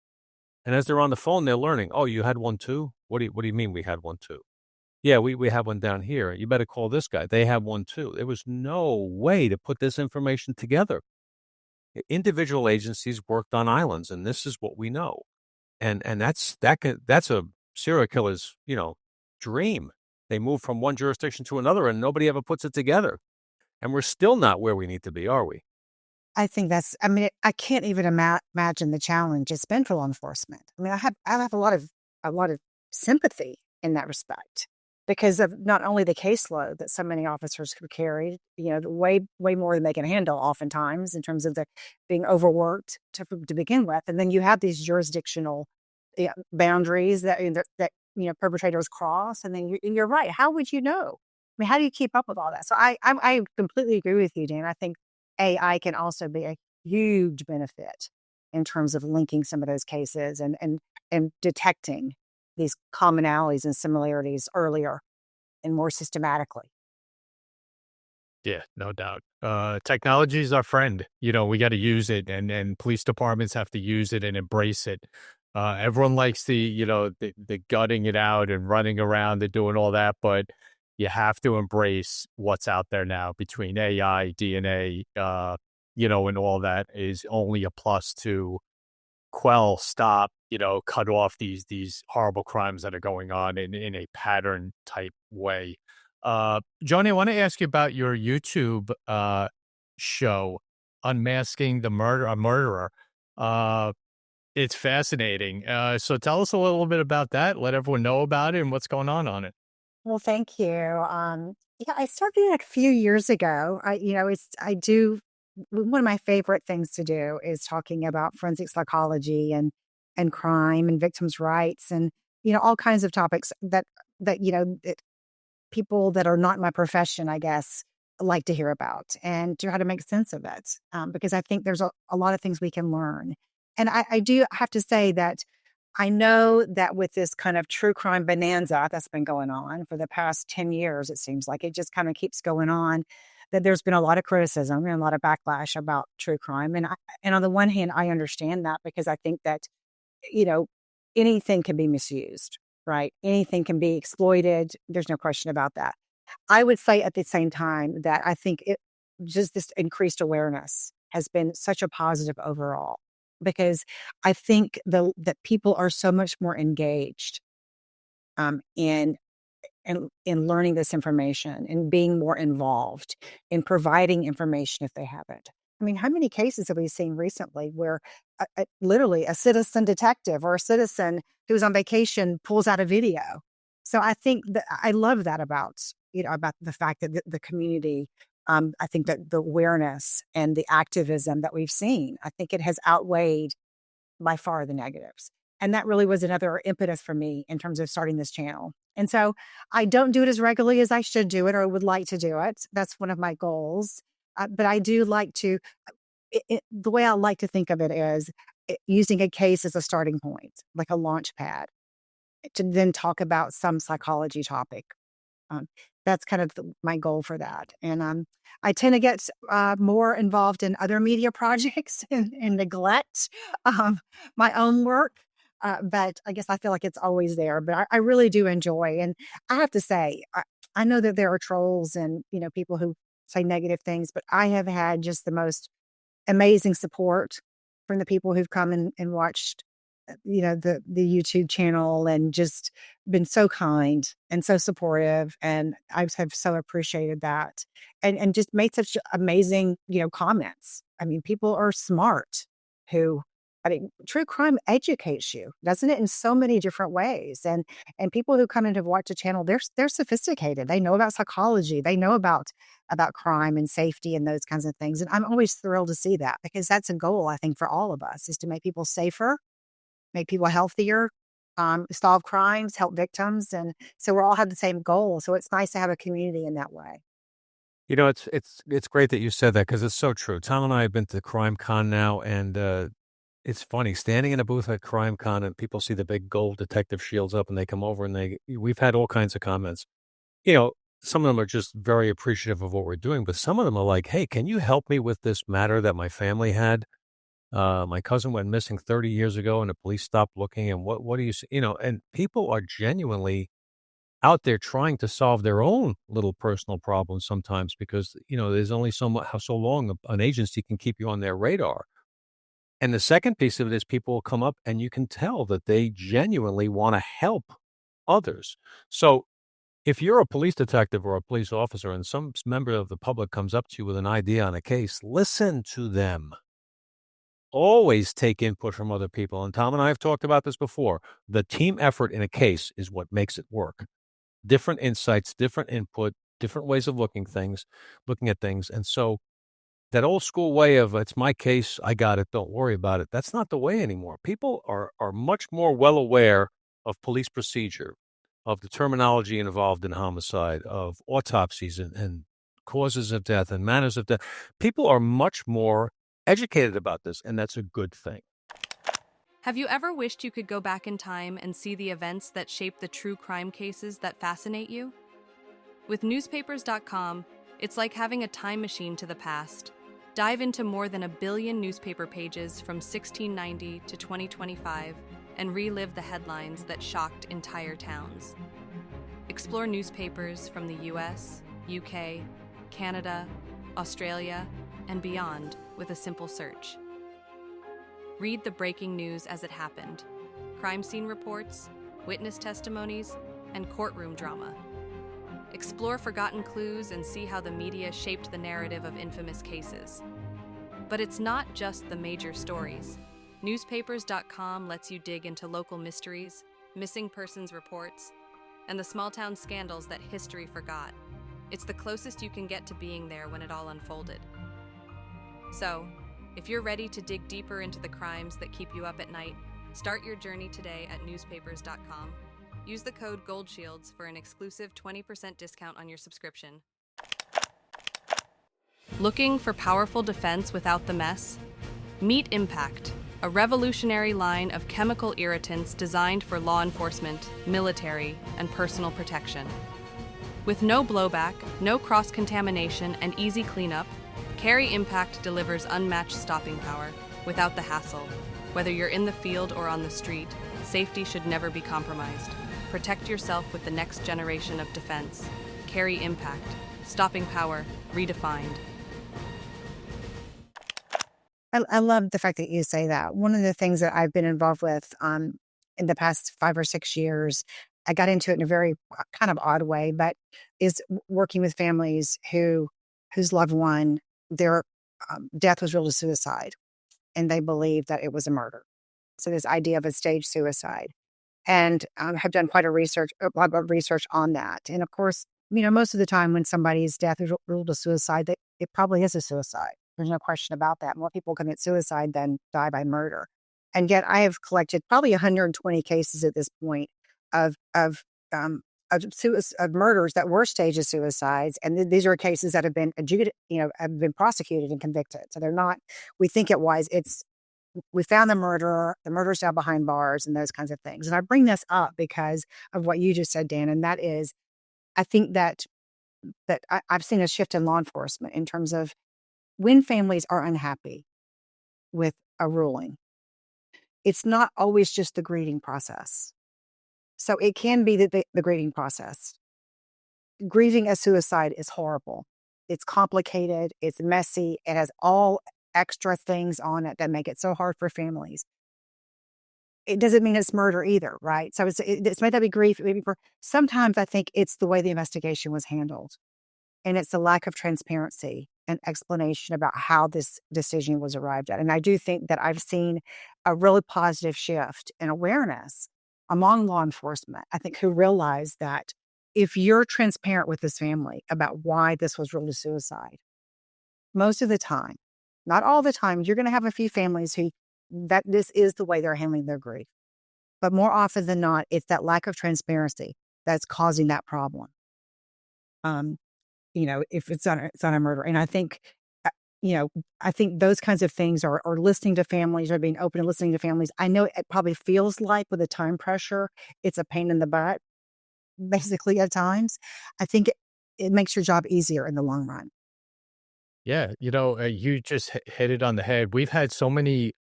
And as they're on the phone, they're learning, oh, you had one too? What do you mean we had one too? Yeah, we have one down here. You better call this guy. They have one too. There was no way to put this information together. Individual agencies worked on islands, and this is what we know. And that's a serial killer's, dream. They move from one jurisdiction to another, and nobody ever puts it together. And we're still not where we need to be, are we? I think I can't even imagine the challenge it's been for law enforcement. I mean, I have a lot of sympathy in that respect because of not only the caseload that so many officers have carried, way more than they can handle oftentimes in terms of being overworked to begin with. And then you have these jurisdictional boundaries that perpetrators cross. And then you're right. How would you know? I mean, how do you keep up with all that? So I completely agree with you, Dan. I think AI can also be a huge benefit in terms of linking some of those cases and detecting these commonalities and similarities earlier and more systematically. Yeah, no doubt. Technology is our friend. We got to use it, and police departments have to use it and embrace it. Everyone likes the gutting it out and running around and doing all that, but you have to embrace what's out there now between AI, DNA, and all that is only a plus to quell, stop, cut off these horrible crimes that are going on in a pattern type way. Joni, I want to ask you about your YouTube show, Unmasking the Murderer. It's fascinating. So tell us a little bit about that. Let everyone know about it and what's going on it. Well, thank you. I started it a few years ago. One of my favorite things to do is talking about forensic psychology and crime and victims' rights and, all kinds of topics that people that are not my profession, I guess, like to hear about and to try to make sense of it. Because I think there's a lot of things we can learn. And I do have to say that I know that with this kind of true crime bonanza that's been going on for the past 10 years, it seems like it just kind of keeps going on, that there's been a lot of criticism and a lot of backlash about true crime. And on the one hand, I understand that because I think that, anything can be misused, right? Anything can be exploited. There's no question about that. I would say at the same time that I think just this increased awareness has been such a positive overall. Because I think that people are so much more engaged in learning this information and being more involved in providing information if they haven't. I mean, how many cases have we seen recently where literally a citizen detective or a citizen who's on vacation pulls out a video? So I think that I love that about the fact that the community. I think that the awareness and the activism that we've seen, I think it has outweighed by far the negatives. And that really was another impetus for me in terms of starting this channel. And so I don't do it as regularly as I should do it or would like to do it. That's one of my goals. But I do like to, the way I like to think of it is using a case as a starting point, like a launch pad, to then talk about some psychology topic. That's kind of my goal for that. And I tend to get more involved in other media projects and neglect my own work. But I guess I feel like it's always there. But I really do enjoy. And I have to say, I know that there are trolls and, people who say negative things, but I have had just the most amazing support from the people who've come and watched the YouTube channel and just been so kind and so supportive. And I have so appreciated that and just made such amazing, comments. I mean, people are smart true crime educates you, doesn't it? In so many different ways. And people who come in to watch the channel, they're sophisticated. They know about psychology. They know about crime and safety and those kinds of things. And I'm always thrilled to see that because that's a goal, I think, for all of us is to make people safer, make people healthier, solve crimes, help victims. And so we all have the same goal. So it's nice to have a community in that way. It's great that you said that because it's so true. Tom and I have been to Crime Con now, and it's funny standing in a booth at Crime Con and people see the big gold detective shields up and they come over and we've had all kinds of comments. Some of them are just very appreciative of what we're doing, but some of them are like, hey, can you help me with this matter that my family had? My cousin went missing 30 years ago and the police stopped looking. And what do you see? And people are genuinely out there trying to solve their own little personal problems sometimes because, there's only so long an agency can keep you on their radar. And the second piece of it is people will come up and you can tell that they genuinely want to help others. So if you're a police detective or a police officer and some member of the public comes up to you with an idea on a case, listen to them. Always take input from other people. And Tom and I have talked about this before. The team effort in a case is what makes it work. Different insights, different input, different ways of looking at things. And so that old school way of it's my case, I got it, don't worry about it. That's not the way anymore. People are much more well aware of police procedure, of the terminology involved in homicide, of autopsies and causes of death and manners of death. People are much more educated about this, and that's a good thing. Have you ever wished you could go back in time and see the events that shape the true crime cases that fascinate you? With newspapers.com, it's like having a time machine to the past. Dive into more than 1 billion newspaper pages from 1690 to 2025 and relive the headlines that shocked entire towns. Explore newspapers from the US, UK, Canada, Australia, and beyond with a simple search. Read the breaking news as it happened, crime scene reports, witness testimonies, and courtroom drama. Explore forgotten clues and see how the media shaped the narrative of infamous cases. But it's not just the major stories. Newspapers.com lets you dig into local mysteries, missing persons reports, and the small-town scandals that history forgot. It's the closest you can get to being there when it all unfolded. So, if you're ready to dig deeper into the crimes that keep you up at night, start your journey today at newspapers.com. Use the code GOLDSHIELDS for an exclusive 20% discount on your subscription. Looking for powerful defense without the mess? Meet Impact, a revolutionary line of chemical irritants designed for law enforcement, military, and personal protection. With no blowback, no cross-contamination, and easy cleanup, Carry Impact delivers unmatched stopping power without the hassle. Whether you're in the field or on the street, safety should never be compromised. Protect yourself with the next generation of defense. Carry Impact. Stopping power redefined. I love the fact that you say that. One of the things that I've been involved with in the past 5 or 6 years, I got into it in a very kind of odd way, but is working with families whose loved one, their death was ruled a suicide, and they believe that it was a murder. So this idea of a staged suicide, and have done quite a lot of research on that. And of course, most of the time when somebody's death is ruled a suicide, it probably is a suicide. There's no question about that. More people commit suicide than die by murder. And yet I have collected probably 120 cases at this point of murders that were staged as suicides. And these are cases that have been have been prosecuted and convicted. So they're not, we think it was, we found the murderer's now behind bars and those kinds of things. And I bring this up because of what you just said, Dan. And that is, I think that I've seen a shift in law enforcement in terms of when families are unhappy with a ruling. It's not always just the grieving process. So it can be the grieving process. Grieving a suicide is horrible. It's complicated. It's messy. It has all extra things on it that make it so hard for families. It doesn't mean it's murder either, right? So it's might not be grief. Maybe sometimes I think it's the way the investigation was handled. And it's the lack of transparency and explanation about how this decision was arrived at. And I do think that I've seen a really positive shift in awareness among law enforcement, I think, who realize that if you're transparent with this family about why this was ruled a suicide, most of the time, not all the time, you're going to have a few families that this is the way they're handling their grief. But more often than not, it's that lack of transparency that's causing that problem. If it's on a murder. And I think, I think those kinds of things are listening to families, or being open and listening to families. I know it probably feels like with the time pressure, it's a pain in the butt, basically at times. I think it makes your job easier in the long run. Yeah, you just hit it on the head. We've had so many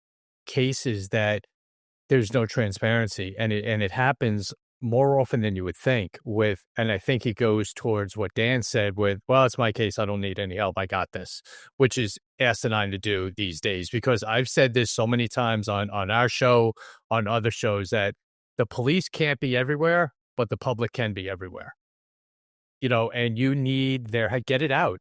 cases that there's no transparency, and it happens more often than you would think and I think it goes towards what Dan said with, well, it's my case. I don't need any help. I got this, which is asinine to do these days, because I've said this so many times on our show, on other shows, that the police can't be everywhere, but the public can be everywhere, and you need get it out.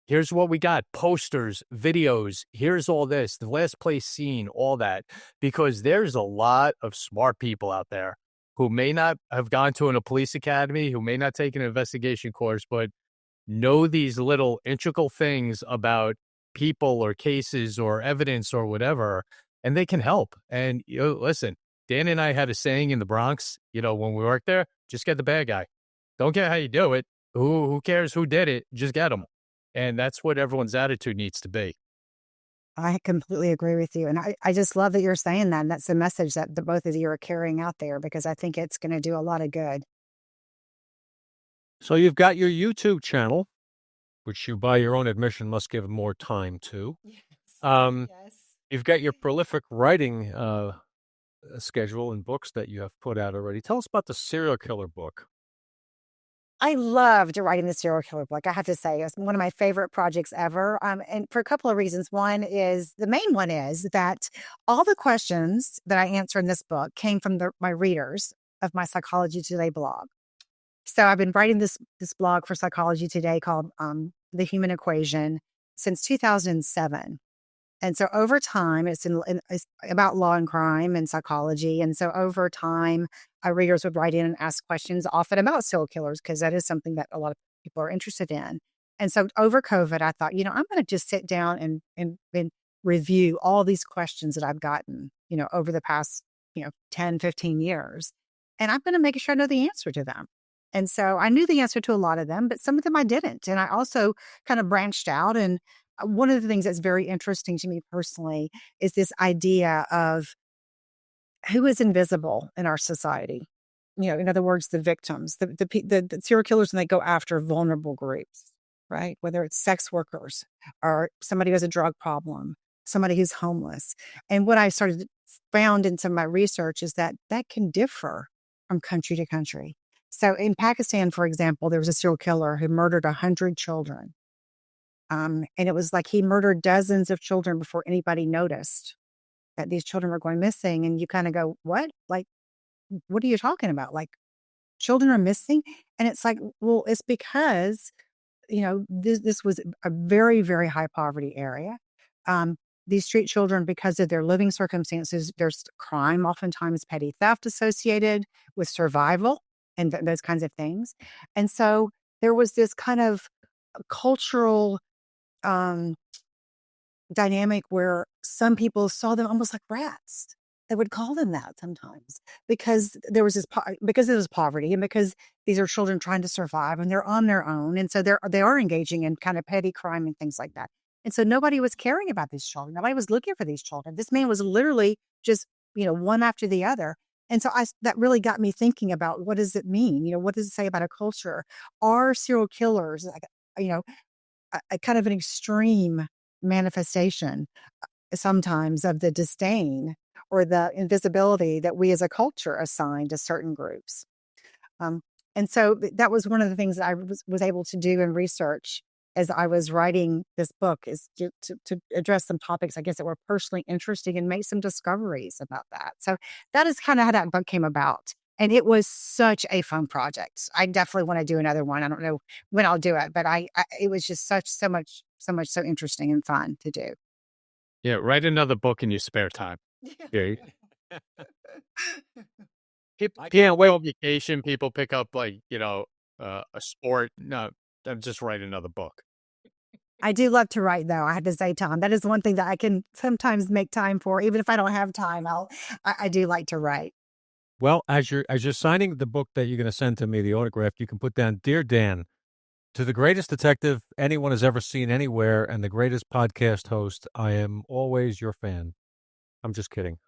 Here's what we got: posters, videos. Here's all this, the last place seen, all that, because there's a lot of smart people out there who may not have gone to a police academy, who may not take an investigation course, but know these little integral things about people or cases or evidence or whatever, and they can help. And listen, Dan and I had a saying in the Bronx, when we worked there: just get the bad guy. Don't care how you do it. Who cares who did it? Just get them. And that's what everyone's attitude needs to be. I completely agree with you. And I just love that you're saying that. And that's the message that the both of you are carrying out there, because I think it's going to do a lot of good. So you've got your YouTube channel, which you, by your own admission, must give more time to. Yes. Yes. You've got your prolific writing schedule and books that you have put out already. Tell us about the serial killer book. I loved writing the serial killer book. I have to say, it's one of my favorite projects ever. And for a couple of reasons. The main one is that all the questions that I answer in this book came from my readers of my Psychology Today blog. So I've been writing this blog for Psychology Today called The Human Equation since 2007. And so over time, it's about law and crime and psychology. And so over time, our readers would write in and ask questions, often about serial killers, because that is something that a lot of people are interested in. And so over COVID, I thought, I'm going to just sit down and review all these questions that I've gotten, over the past, 10, 15 years. And I'm going to make sure I know the answer to them. And so I knew the answer to a lot of them, but some of them I didn't. And I also kind of branched out. And one of the things that's very interesting to me personally is this idea of who is invisible in our society. In other words, the victims, the serial killers, when they go after vulnerable groups, right? Whether it's sex workers or somebody who has a drug problem, somebody who's homeless. And what I found in some of my research is that can differ from country to country. So in Pakistan, for example, there was a serial killer who murdered 100 children. And it was like he murdered dozens of children before anybody noticed that these children were going missing. And you kind of go, what? Like, what are you talking about? Like, children are missing? And it's like, well, it's because, this was a very, very high poverty area. These street children, because of their living circumstances, there's crime, oftentimes petty theft associated with survival and those kinds of things. And so there was this kind of cultural dynamic where some people saw them almost like rats. They would call them that sometimes because there was because it was poverty and because these are children trying to survive and they're on their own. And so they are engaging in kind of petty crime and things like that. And so nobody was caring about these children. Nobody was looking for these children. This man was literally just, one after the other. And so that really got me thinking about, what does it mean? What does it say about a culture? Are serial killers, a kind of an extreme manifestation sometimes of the disdain or the invisibility that we as a culture assign to certain groups. And so that was one of the things that I was able to do in research as I was writing this book, is to address some topics, I guess, that were personally interesting and make some discoveries about that. So that is kind of how that book came about. And it was such a fun project. I definitely want to do another one. I don't know when I'll do it, but it was just so much so interesting and fun to do. Yeah, write another book in your spare time. Yeah. People can't wait on vacation. People pick up a sport. No, just write another book. I do love to write, though. I have to say, Tom, that is one thing that I can sometimes make time for. Even if I don't have time, I do like to write. Well, as you're signing the book that you're going to send to me, the autograph, you can put down, "Dear Dan, to the greatest detective anyone has ever seen anywhere and the greatest podcast host, I am always your fan." I'm just kidding.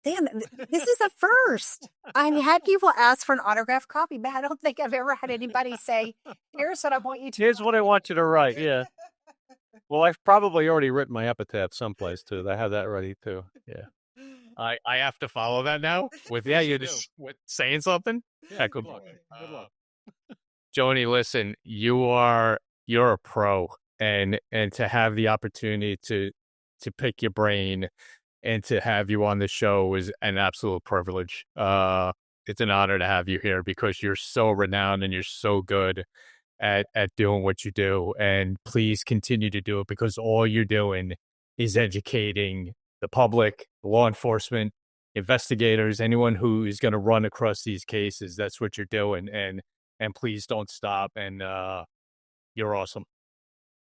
Dan, this is a first. I had people ask for an autographed copy, but I don't think I've ever had anybody say, "Here's what I want you to Here's what I want you to write." Yeah. Well, I've probably already written my epitaph someplace, too. I have that ready, too. Yeah. I have to follow that now with you just with saying something. Yeah, good luck. Good luck. Joni, listen, you're a pro, and to have the opportunity to pick your brain and to have you on the show was an absolute privilege. It's an honor to have you here because you're so renowned and you're so good at doing what you do. And please continue to do it because all you're doing is educating the public, law enforcement, investigators, anyone who is going to run across these cases. That's what you're doing. And please don't stop. And you're awesome.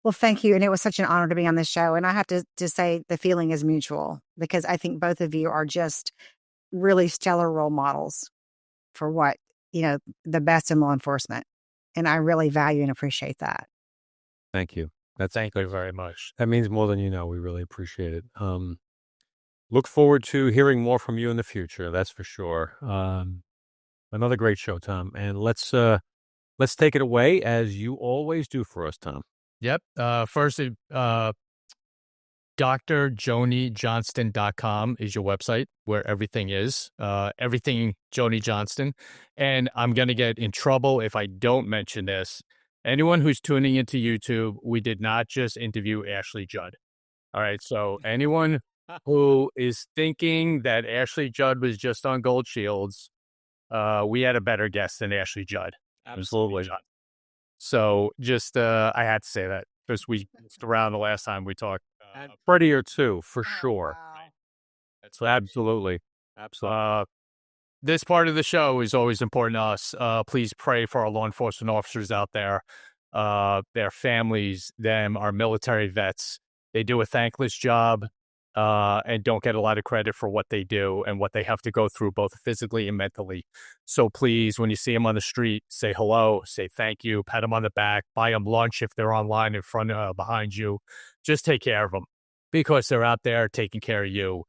Well, thank you. And it was such an honor to be on the show. And I have to say the feeling is mutual because I think both of you are just really stellar role models for what, the best in law enforcement. And I really value and appreciate that. Thank you. Thank you very much. That means more than you know. We really appreciate it. Look forward to hearing more from you in the future. That's for sure. Another great show, Tom. And let's take it away as you always do for us, Tom. Yep. First, drjonijohnston.com is your website where everything is. Everything Joni Johnston. And I'm going to get in trouble if I don't mention this. Anyone who's tuning into YouTube, we did not just interview Ashley Judd. All right. So anyone who is thinking that Ashley Judd was just on Gold Shields, we had a better guest than Ashley Judd. Absolutely not. So just, I had to say that because we messed around the last time we talked. Prettier too, for sure. Wow. That's absolutely. This part of the show is always important to us. Please pray for our law enforcement officers out there, their families, them, our military vets. They do a thankless job and don't get a lot of credit for what they do and what they have to go through both physically and mentally. So please, when you see them on the street, say hello, say thank you, pat them on the back, buy them lunch if they're online in front behind you. Just take care of them because they're out there taking care of you,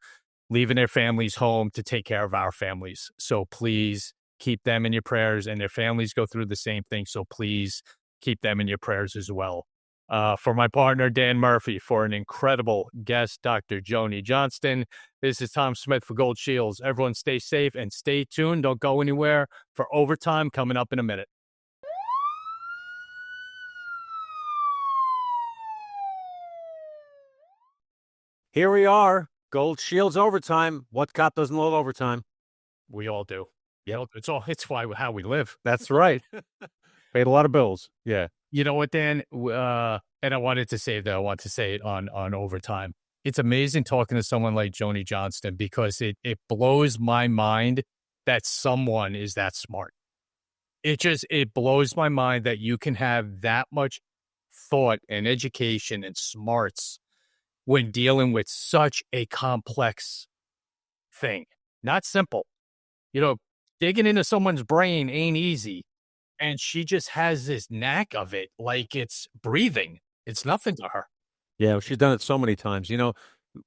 leaving their families home to take care of our families. So please keep them in your prayers, and their families go through the same thing. So please keep them in your prayers as well. For my partner, Dan Murphy, for an incredible guest, Dr. Joni Johnston. This is Tom Smith for Gold Shields. Everyone stay safe and stay tuned. Don't go anywhere for Overtime coming up in a minute. Here we are, Gold Shields Overtime. What cop doesn't love overtime? We all do. Yeah, it's how we live. That's right. Paid a lot of bills. Yeah. You know what, Dan? And I wanted to say that. I want to say it on Overtime. It's amazing talking to someone like Joni Johnston because it blows my mind that someone is that smart. It blows my mind that you can have that much thought and education and smarts when dealing with such a complex thing. Not simple. Digging into someone's brain ain't easy. And she just has this knack of it, like it's breathing. It's nothing to her. Yeah, she's done it so many times.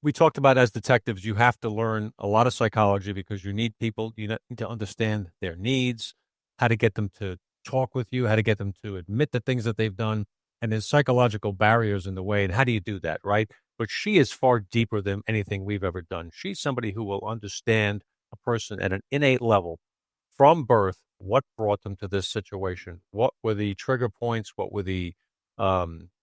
We talked about as detectives, you have to learn a lot of psychology because you need people, you need to understand their needs, how to get them to talk with you, how to get them to admit the things that they've done. And there's psychological barriers in the way. And how do you do that, right? But she is far deeper than anything we've ever done. She's somebody who will understand a person at an innate level from birth, what brought them to this situation, what were the trigger points, what were the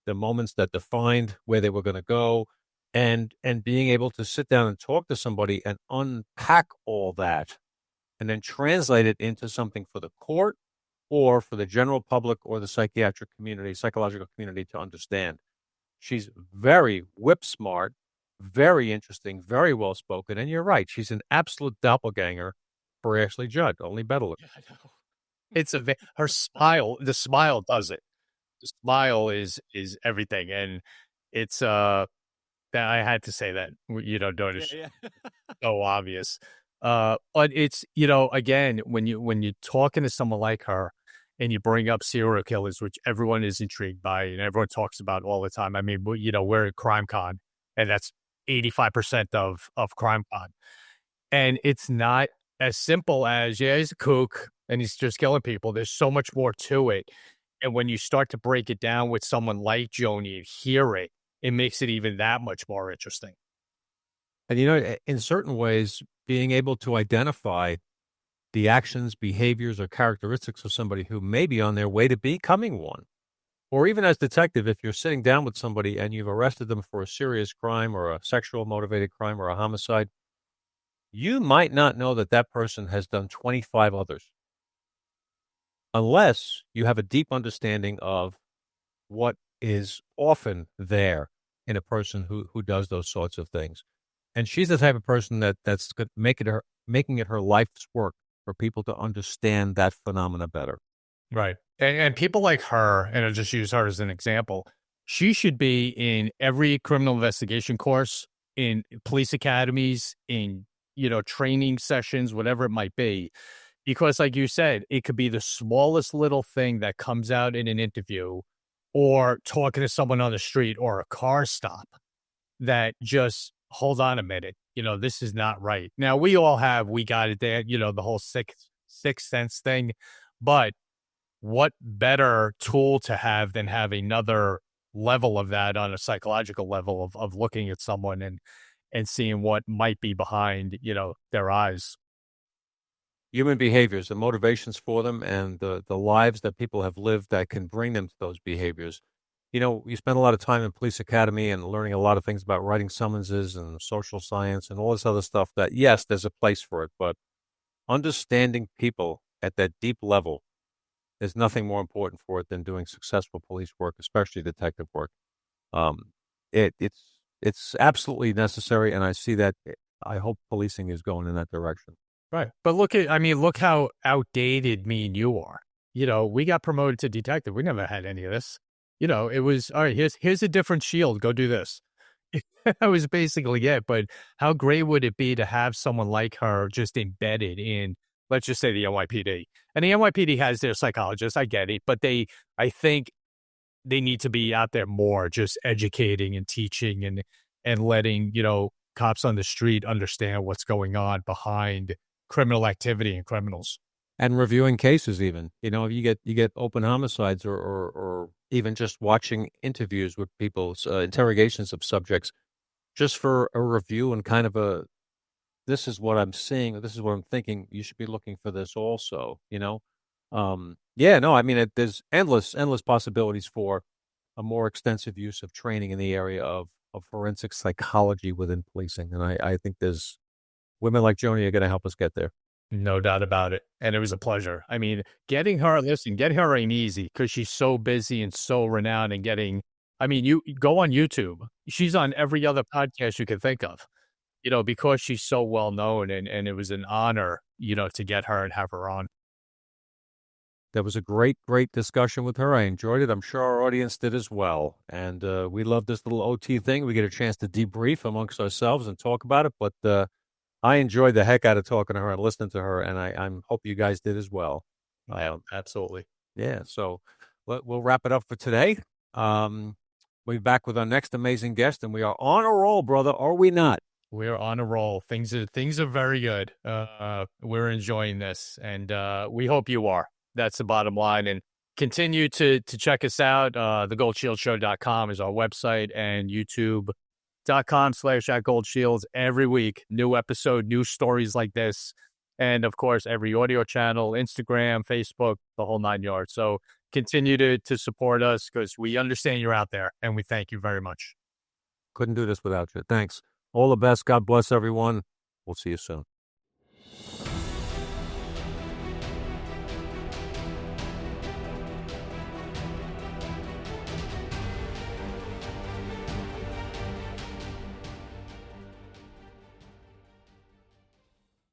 moments that defined where they were going to go, and being able to sit down and talk to somebody and unpack all that and then translate it into something for the court or for the general public or the psychiatric community, psychological community to understand. She's very whip smart, very interesting, very well spoken, and you're right, she's an absolute doppelganger for Ashley Judd, only better looking. Yeah, I know. It's her smile. The smile does it. The smile is everything, and it's that I had to say that. Don't so obvious. But it's again when you're talking to someone like her, and you bring up serial killers, which everyone is intrigued by and everyone talks about all the time. I mean, we're at CrimeCon, and that's 85% of CrimeCon, and it's not as simple as, he's a kook and he's just killing people. There's so much more to it. And when you start to break it down with someone like Joni and hear it, it makes it even that much more interesting. And, you know, in certain ways, being able to identify the actions, behaviors, or characteristics of somebody who may be on their way to becoming one. Or even as detective, if you're sitting down with somebody and you've arrested them for a serious crime or a sexual motivated crime or a homicide, you might not know that that person has done 25 others unless you have a deep understanding of what is often there in a person who does those sorts of things. And she's the type of person that's making it her life's work for people to understand that phenomena better. Right. And people like her, and I'll just use her as an example, she should be in every criminal investigation course, in police academies, in, training sessions, whatever it might be. Because like you said, it could be the smallest little thing that comes out in an interview or talking to someone on the street or a car stop that just, hold on a minute, this is not right. Now, we got it there, the whole sixth sense thing. But what better tool to have than have another level of that on a psychological level of looking at someone and seeing what might be behind, their eyes. Human behaviors, the motivations for them, and the lives that people have lived that can bring them to those behaviors. You spend a lot of time in police academy and learning a lot of things about writing summonses and social science and all this other stuff that, yes, there's a place for it, but understanding people at that deep level, there's nothing more important for it than doing successful police work, especially detective work. It's absolutely necessary, and I see that. I hope policing is going in that direction. Right. But look how outdated me and you are. We got promoted to detective. We never had any of this. It was, all right, here's a different shield. Go do this. That was basically it. But how great would it be to have someone like her just embedded in, let's just say, the NYPD? And the NYPD has their psychologists. I get it. But I think they need to be out there more, just educating and teaching and letting, cops on the street understand what's going on behind criminal activity and criminals. And reviewing cases even. You get open homicides or even just watching interviews with people's interrogations of subjects just for a review and kind of this is what I'm seeing, or this is what I'm thinking. You should be looking for this also, there's endless possibilities for a more extensive use of training in the area of forensic psychology within policing. And I think there's women like Joni are going to help us get there. No doubt about it. And it was a pleasure. Getting her ain't easy because she's so busy and so renowned and you go on YouTube. She's on every other podcast you can think of, because she's so well known and it was an honor, to get her and have her on. That was a great discussion with her. I enjoyed it. I'm sure our audience did as well. And we love this little OT thing. We get a chance to debrief amongst ourselves and talk about it. But I enjoyed the heck out of talking to her and listening to her, and I hope you guys did as well. Absolutely. Yeah, so we'll wrap it up for today. We'll be back with our next amazing guest, and we are on a roll, brother, are we not? We're on a roll. Things are very good. We're enjoying this, and we hope you are. That's the bottom line. And continue to check us out. TheGoldShieldShow.com is our website, and YouTube.com/@GoldShields. Every week, new episode, new stories like this. And of course, every audio channel, Instagram, Facebook, the whole 9 yards. So continue to support us because we understand you're out there and we thank you very much. Couldn't do this without you. Thanks. All the best. God bless everyone. We'll see you soon.